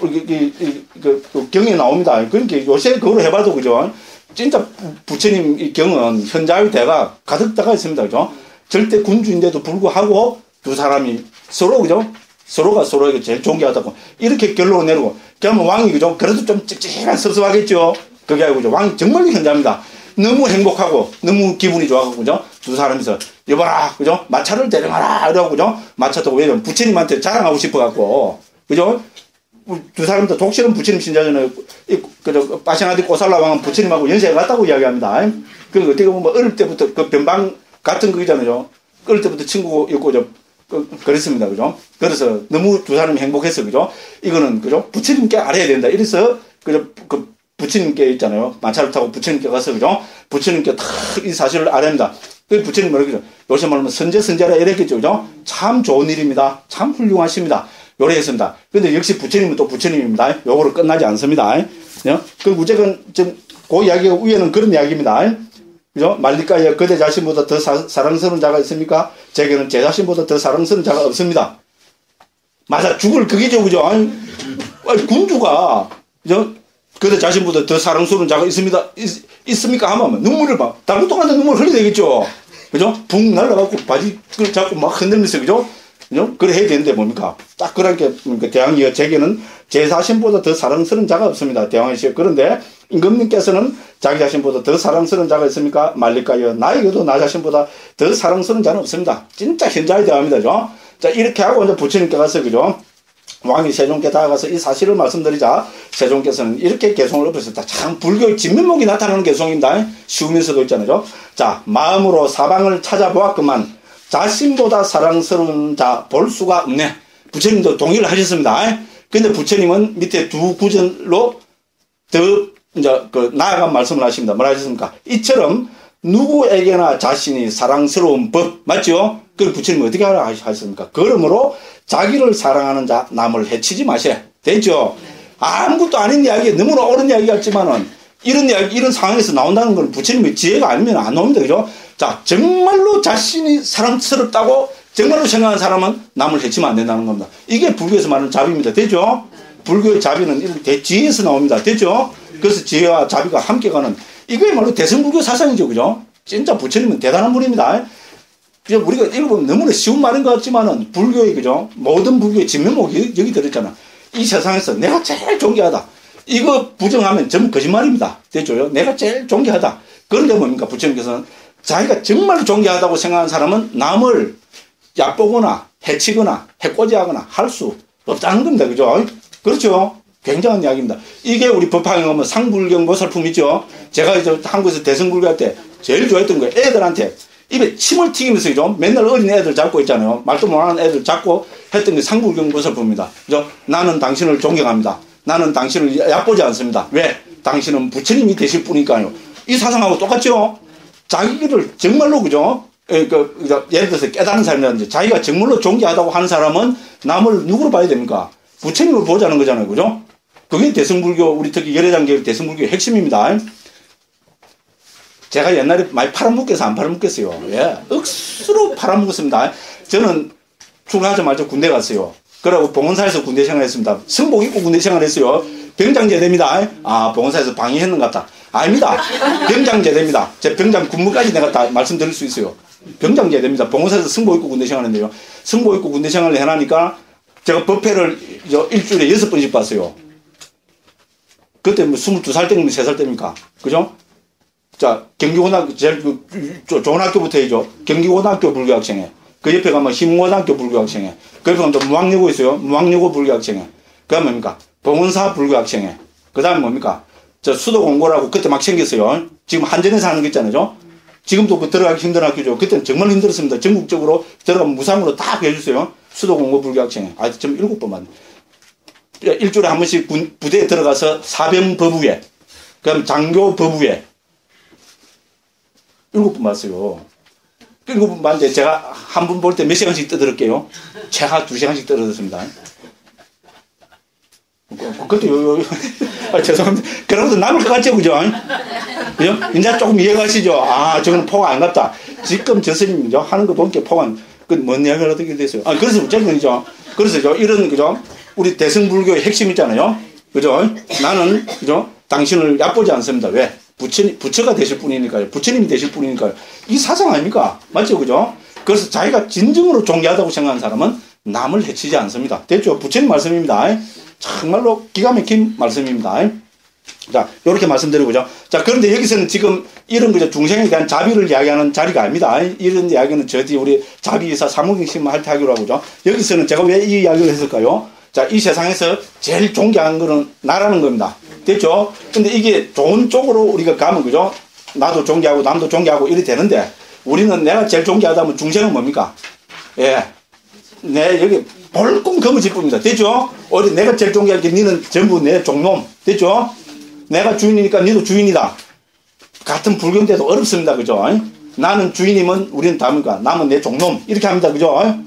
경에 나옵니다. 그러니까 요새 그걸 해봐도, 그죠? 진짜 부처님 이 경은 현자의 대가 가득 들어가 있습니다. 그죠? 절대 군주인데도 불구하고 두 사람이 서로, 그죠? 서로가 서로에게 제일 존귀하다고. 이렇게 결론을 내리고. 그러면 왕이, 그죠? 그래도 좀 찝찝한 섭섭하겠죠? 그게 아니고, 그죠? 왕이 정말 현자입니다. 너무 행복하고, 너무 기분이 좋아하고, 그죠? 두 사람이서, 여봐라, 그죠? 마차를 대령하라, 이러고, 그죠? 마차 타고, 왜냐면 부처님한테 자랑하고 싶어갖고, 그죠? 두 사람 다 독실은 부처님 신자잖아요. 그저 파시나디 꼬살라 왕은 부처님하고 연세가 같다고 이야기합니다. 그 어떻게 보면 어릴 때부터 그 변방 같은 거잖아요. 어릴 때부터 친구였고 그랬습니다. 그죠? 그래서 너무 두 사람이 행복했어. 그죠? 이거는 그죠? 부처님께 알아야 된다. 이래서 그저 그 부처님께 있잖아요. 마차를 타고 부처님께 가서 그죠? 부처님께 다 이 사실을 알아야 합니다. 그 부처님 뭐라 그러죠? 요새 말하면 선제라 이랬겠죠. 그죠? 참 좋은 일입니다. 참 훌륭하십니다. 요래 했습니다. 근데 역시 부처님은 또 부처님입니다. 요거로 끝나지 않습니다. 그 무조건 지금 그 이야기가 위에는 그런 이야기입니다. 그죠? 말리까에 그대 자신보다 더 사랑스러운 자가 있습니까? 제게는 제 자신보다 더 사랑스러운 자가 없습니다. 맞아, 죽을 그게죠, 그죠? 아니, 군주가, 그죠? 그대 자신보다 더 사랑스러운 자가 있습니까? 하면 눈물을 막, 달구통한테 눈물 흘려야 되겠죠? 그죠? 붕 날라가고 바지를 잡고 막 흔들면서, 그죠? 그죠? 그래 해야 되는데 뭡니까? 딱 그렇게, 대왕이여, 제게는 제 자신보다 더 사랑스러운 자가 없습니다. 대왕이시여. 그런데 임금님께서는 자기 자신보다 더 사랑스러운 자가 있습니까? 말릴까요? 나에게도 나 자신보다 더 사랑스러운 자는 없습니다. 진짜 현자의 대화입니다. 그죠? 자, 이렇게 하고 이제 부처님께 가서, 그죠? 왕이 세종께 다가가서 이 사실을 말씀드리자 세종께서는 이렇게 개송을 엎으셨다. 참 불교의 진면목이 나타나는 개송입니다. 쉬우면서도 있잖아요. 자, 마음으로 사방을 찾아보았건만 자신보다 사랑스러운 자 볼 수가 없네. 부처님도 동의를 하셨습니다. 근데 부처님은 밑에 두 구절로 더 이제 나아간 말씀을 하십니다. 뭐라 하셨습니까? 이처럼 누구에게나 자신이 사랑스러운 법 맞죠? 그걸 부처님이 어떻게 하셨습니까? 그러므로 자기를 사랑하는 자 남을 해치지 마시래. 됐죠? 아무것도 아닌 이야기, 너무나 옳은 이야기 같지만은 이런 이야기, 이런 상황에서 나온다는 건 부처님의 지혜가 아니면 안 나옵니다. 그죠? 자, 정말로 자신이 사랑스럽다고 정말로 생각하는 사람은 남을 해치면 안 된다는 겁니다. 이게 불교에서 말하는 자비입니다. 됐죠? 불교의 자비는 이렇게 지혜에서 나옵니다. 됐죠? 그래서 지혜와 자비가 함께 가는 이거야말로 대승불교 사상이죠. 그죠? 진짜 부처님은 대단한 분입니다. 그죠? 우리가 읽어보면 너무나 쉬운 말인 것 같지만은 불교의, 그죠? 모든 불교의 진면목이 여기 들어있잖아. 이 세상에서 내가 제일 존귀하다. 이거 부정하면 전부 거짓말입니다. 됐죠? 내가 제일 존귀하다. 그런데 뭡니까? 부처님께서는 자기가 정말 존귀하다고 생각하는 사람은 남을 얕보거나 해치거나 해코지하거나 할 수 없다는 겁니다. 그죠? 그렇죠? 굉장한 이야기입니다. 이게 우리 법화에 보면 상불경 보살품 있죠? 제가 이제 한국에서 대승불교 할 때 제일 좋아했던 거예요. 애들한테 입에 침을 튀기면서, 그죠? 맨날 어린 애들 잡고 있잖아요. 말도 못하는 애들 잡고 했던 게 상불경 보살품입니다. 그죠? 나는 당신을 존경합니다. 나는 당신을 얕보지 않습니다. 왜? 당신은 부처님이 되실 분이니까요. 이 사상하고 똑같죠? 자기를 정말로, 그죠? 예를 들어서 깨달은 사람이라든지 자기가 정말로 존귀하다고 하는 사람은 남을 누구로 봐야 됩니까? 부처님을 보자는 거잖아요. 그죠? 그게 대승불교, 우리 특히 열애장계 대승불교의 핵심입니다. 제가 옛날에 많이 팔아먹겠어요? 안 팔아먹겠어요? 예. 억수로 팔아먹었습니다. 저는 출근하자마자 군대 갔어요. 그러고 봉원사에서 군대 생활했습니다. 승복 입고 군대 생활했어요. 병장제대입니다. 아, 봉원사에서 방해했는 것 같다. 아닙니다. 병장제대입니다. 제 병장 군무까지 내가 다 말씀드릴 수 있어요. 병장제대입니다. 봉원사에서 승복 입고 군대 생활했는데요. 승복 입고 군대 생활을 해나니까 제가 법회를 일주일에 6번씩 봤어요. 그때 뭐 22살 때입니까? 3살 때입니까? 그죠? 자, 경기고등학교, 제일 좋은 학교부터 해죠. 경기고등학교 불교학생회. 그 옆에 가면 힘고등학교 불교학생회. 그 옆에 가면 무학여고 있어요. 무학여고 불교학생회. 그 다음 뭡니까? 봉원사 불교학생회. 그 다음 뭡니까? 저 수도공고라고 그때 막 생겼어요. 지금 한전에서 하는 거 있잖아요. 지금도 그 들어가기 힘든 학교죠. 그때는 정말 힘들었습니다. 전국적으로 들어가면 무상으로 다 해주세요. 수도공고 불교학생회. 아, 좀 7번만. 일주일에 한 번씩 부대에 들어가서 사병법우회, 그 다음 장교법우회, 7분 봤어요. 7분 봤는데 제가 한 분 볼 때 몇 시간씩 떠들었게요? 최하 2시간씩 떠들었습니다. 그것도 죄송합니다. 그러고도 남을 것 같죠, 그죠? 그죠? 이제 조금 이해가시죠? 아, 저거는 포가 안 같다. 지금 저 스님이죠? 하는 거 보니까 포가, 뭔 이야기를 어떻게 됐어요? 아, 그래서 어쨌든이죠. 그래서 이런, 그죠? 우리 대승불교의 핵심 있잖아요. 그죠? 나는, 그죠? 당신을 얕보지 않습니다. 왜? 부처가 되실 뿐이니까요. 부처님이 되실 뿐이니까요. 이 사상 아닙니까? 맞죠? 그죠? 그래서 자기가 진정으로 존귀하다고 생각하는 사람은 남을 해치지 않습니다. 됐죠? 부처님 말씀입니다. 정말로 기가 막힌 말씀입니다. 자, 요렇게 말씀드리고죠. 자, 그런데 여기서는 지금 이런 거죠. 중생에 대한 자비를 이야기하는 자리가 아닙니다. 이런 이야기는 저 뒤 우리 자비의사 사무경심 할 때 하기로 하고죠. 여기서는 제가 왜 이 이야기를 했을까요? 자, 이 세상에서 제일 존경하는 거는 나라는 겁니다. 됐죠? 근데 이게 좋은 쪽으로 우리가 가면, 그죠? 나도 존경하고 남도 존경하고 이래 되는데, 우리는 내가 제일 존경하다면 중생은 뭡니까? 예. 여기 볼꿈 거머쥘 뿐입니다. 됐죠? 어디 내가 제일 존경할 게 니는 전부 내 종놈. 됐죠? 내가 주인이니까 니도 주인이다. 같은 불교인데도 어렵습니다. 그죠? 나는 주인이면 우리는 다입니까? 남은 내 종놈. 이렇게 합니다. 그죠?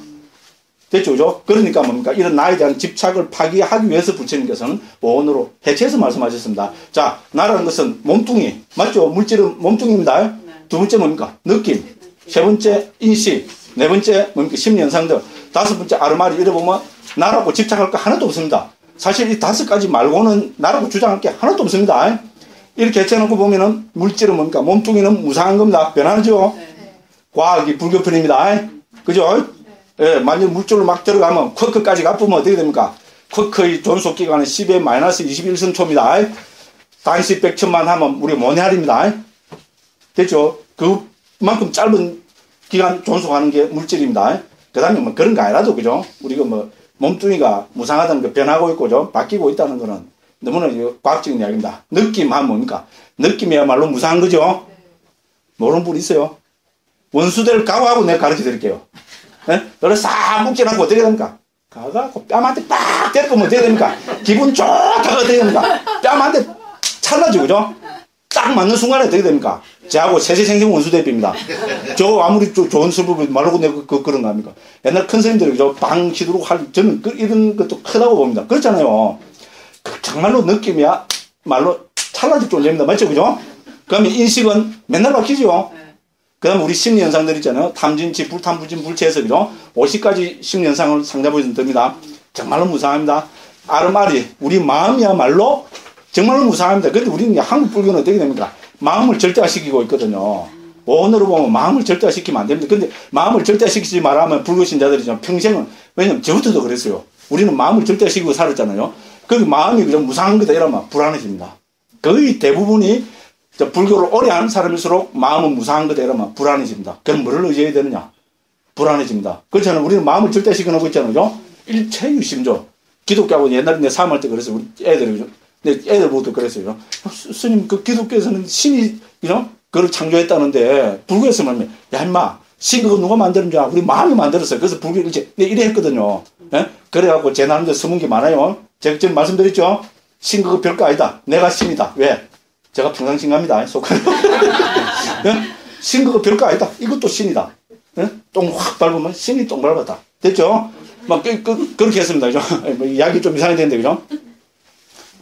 됐죠? 그죠? 그러니까 뭡니까? 이런 나에 대한 집착을 파기하기 위해서 부처님께서는 오온으로 해체해서 말씀하셨습니다. 자, 나라는 것은 몸뚱이. 맞죠? 물질은 몸뚱이입니다. 두 번째 뭡니까? 느낌. 세 번째 인식. 네 번째 뭡니까? 심리현상들. 다섯 번째 아르마리. 이래 보면 나라고 집착할 거 하나도 없습니다. 사실 이 5가지 말고는 나라고 주장할 게 하나도 없습니다. 이렇게 해쳐놓고 보면은 물질은 뭡니까? 몸뚱이는 무상한 겁니다. 변하죠? 과학이 불교편입니다. 그죠? 예, 만약 물질로 막 들어가면 쿼크까지 아프면 어떻게 됩니까? 쿼크의 존속기간은 10의 마이너스 21승초입니다. 단시 100천만 하면 우리 모네알입니다. 됐죠? 그만큼 짧은 기간 존속하는 게 물질입니다. 그 다음에 뭐 그런 거 아니라도, 그죠? 우리가 뭐 몸뚱이가 무상하다는 거 변하고 있고, 죠 바뀌고 있다는 거는 너무나 과학적인 이야기입니다. 느낌 하면 뭡니까? 느낌이야말로 무상한 거죠? 모르는 분 있어요? 원수대를 각오하고 내가 가르쳐 드릴게요. 예? 너를 싹 묵진하고 어떻게 됩니까? 가가고 뺨한테 빡 때리면 어떻게 됩니까? 기분 좋다가 어떻게 됩니까? 뺨한테 찰나죠, 그죠? 딱 맞는 순간에 어떻게 됩니까? 저하고 세세생생 원수대비입니다. 저 아무리 좋은 수법을 말하고 내가 그런 거 합니까? 옛날 큰 스님들이 그죠? 방 시도록 저는 이런 것도 크다고 봅니다. 그렇잖아요. 정말로 느낌이야 말로 찰나질 존재입니다. 맞죠, 그죠? 그러면 인식은 맨날 바뀌죠. 그 다음에 우리 심리 현상들 있잖아요. 탐진치, 불탐불진, 불체해서, 그죠? 50가지 심리 현상을 상담해 줍니다. 정말로 무상합니다. 아르마리, 우리 마음이야말로 정말로 무상합니다. 근데 우리는 한국 불교는 어떻게 됩니까? 마음을 절대화시키고 있거든요. 오늘로 보면 마음을 절대화시키면 안 됩니다. 근데 마음을 절대화시키지 말라면 불교 신자들이죠. 평생은, 왜냐면 저부터도 그랬어요. 우리는 마음을 절대화시키고 살았잖아요. 그 마음이 그냥 무상한 거다 이러면 불안해집니다. 거의 대부분이 불교를 오래 하는 사람일수록 마음은 무상한 거다 이러면 불안해집니다. 그럼 뭐를 의지해야 되느냐? 불안해집니다. 그렇잖아요. 우리는 마음을 절대시켜놓고 있잖아요. 일체유심조. 기독교하고 옛날에 내 사모할 때 그랬어요. 우리 애들이. 애들 모두 그랬어요. 스님, 그 기독교에서는 신이, 그죠? 그걸 창조했다는데, 불교에서는, 야, 임마, 신 그거 누가 만드는 줄 알아? 우리 마음이 만들었어요. 그래서 불교를 이래 했거든요. 예? 그래갖고 제 나름대로 숨은 게 많아요. 제가 지금 말씀드렸죠? 신 그거 별거 아니다. 내가 신이다. 왜? 제가 평상신갑니다. 속하요. 예? 신 그거 별거 아니다. 이것도 신이다. 예? 똥 확 밟으면 신이 똥 밟았다. 됐죠? 막, 그렇게 했습니다. 그죠? 뭐, 이야기 좀 이상하게 되는데, 그죠?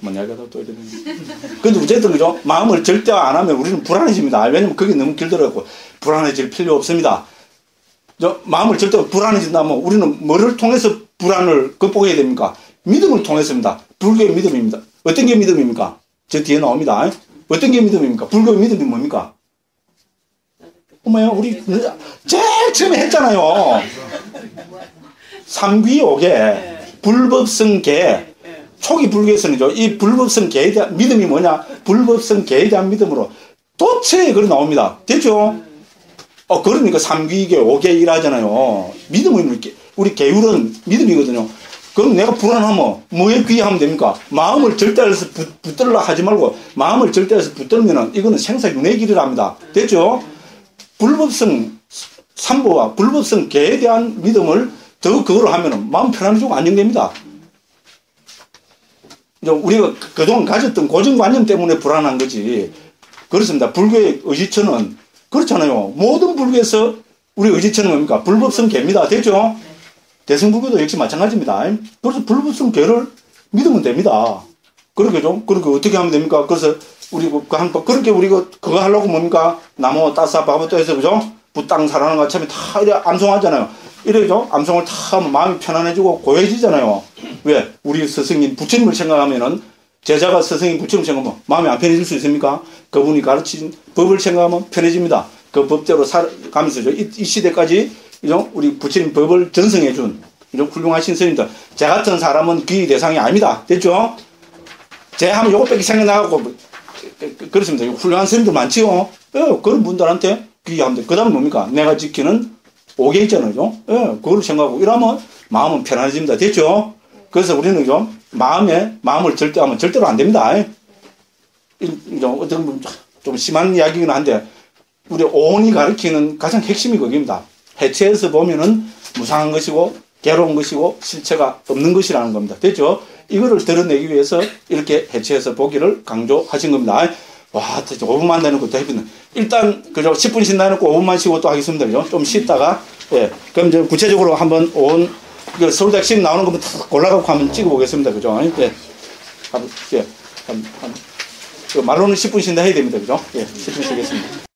뭐, 이야기하다 또 이래 되는데. 근데 어쨌든, 그죠? 마음을 절대화 안 하면 우리는 불안해집니다. 왜냐면 그게 너무 길더라고. 불안해질 필요 없습니다. 마음을 절대화 불안해진다면 우리는 뭐를 통해서 불안을 극복해야 됩니까? 믿음을 통해서입니다. 불교의 믿음입니다. 어떤 게 믿음입니까? 저 뒤에 나옵니다. 어떤 게 믿음입니까? 불교의 믿음이 뭡니까? 어머야, 우리 제일 처음에 했잖아요. 삼귀오계, 불법성계. 초기 불교에서는요, 이 불법성 개에 대한 믿음이 뭐냐? 불법성 개에 대한 믿음으로 도처에 그래 나옵니다. 됐죠? 그러니까 삼귀계, 오계 일하잖아요. 믿음은 우리 계율은 믿음이거든요. 그럼 내가 불안하면 뭐에 귀하면 됩니까? 마음을 절대해서 붙들라 하지 말고 마음을 절대해서 붙들면은 이거는 생사윤회 길이랍니다. 됐죠? 불법성 삼보와 불법성 개에 대한 믿음을 더 그거로 하면은 마음 편안해지고 안정됩니다. 우리가 그동안 가졌던 고정관념 때문에 불안한 거지. 그렇습니다. 불교의 의지처는 그렇잖아요. 모든 불교에서 우리 의지처는 뭡니까? 불법성 개입니다. 됐죠? 대승불교도 역시 마찬가지입니다. 그래서 불법성 개를 믿으면 됩니다. 그러게죠? 그렇게 어떻게 하면 됩니까? 그래서 우리 그렇게 우리가 그거 하려고 뭡니까? 나무 따사 바보또 해서 그죠? 부땅 살아나는 것처럼 다 이래 암송하잖아요. 이래죠? 암송을 다 하면 마음이 편안해지고 고요해지잖아요. 왜? 우리 스승님 부처님을 생각하면은 제자가 스승님 부처님 생각하면 마음이 안 편해질 수 있습니까? 그분이 가르친 법을 생각하면 편해집니다. 그 법대로 살아가면서죠. 이 시대까지 우리 부처님 법을 전승해준 이런 훌륭하신 스님들. 제 같은 사람은 귀의 대상이 아닙니다. 됐죠? 제 하면 요것밖에 생각나고 그렇습니다. 훌륭한 스님들 많지요. 그런 분들한테 귀의하면 돼. 그 다음에 뭡니까? 내가 지키는 5개 있잖아요. 그걸 생각하고 이러면 마음은 편안해집니다. 됐죠? 그래서 우리는 마음을 절대하면 절대로 안 됩니다. 어떤 좀 심한 이야기긴 한데 우리 오온이 가리키는 가장 핵심이 거기입니다. 해체해서 보면은 무상한 것이고 괴로운 것이고 실체가 없는 것이라는 겁니다. 됐죠? 이거를 드러내기 위해서 이렇게 해체해서 보기를 강조하신 겁니다. 와, 5분만 되는 것도 해보는. 일단 그죠? 10분 쉰다 해놓고 5분만 쉬고 또 하겠습니다. 그죠? 좀 쉬다가 그럼 이제 구체적으로 한번 오온 서울대학 시험 나오는 것부터 골라갖고 한번 찍어보겠습니다. 그죠? 말로는 10분 쉰다 해야 됩니다. 그죠? 10분 쉬겠습니다.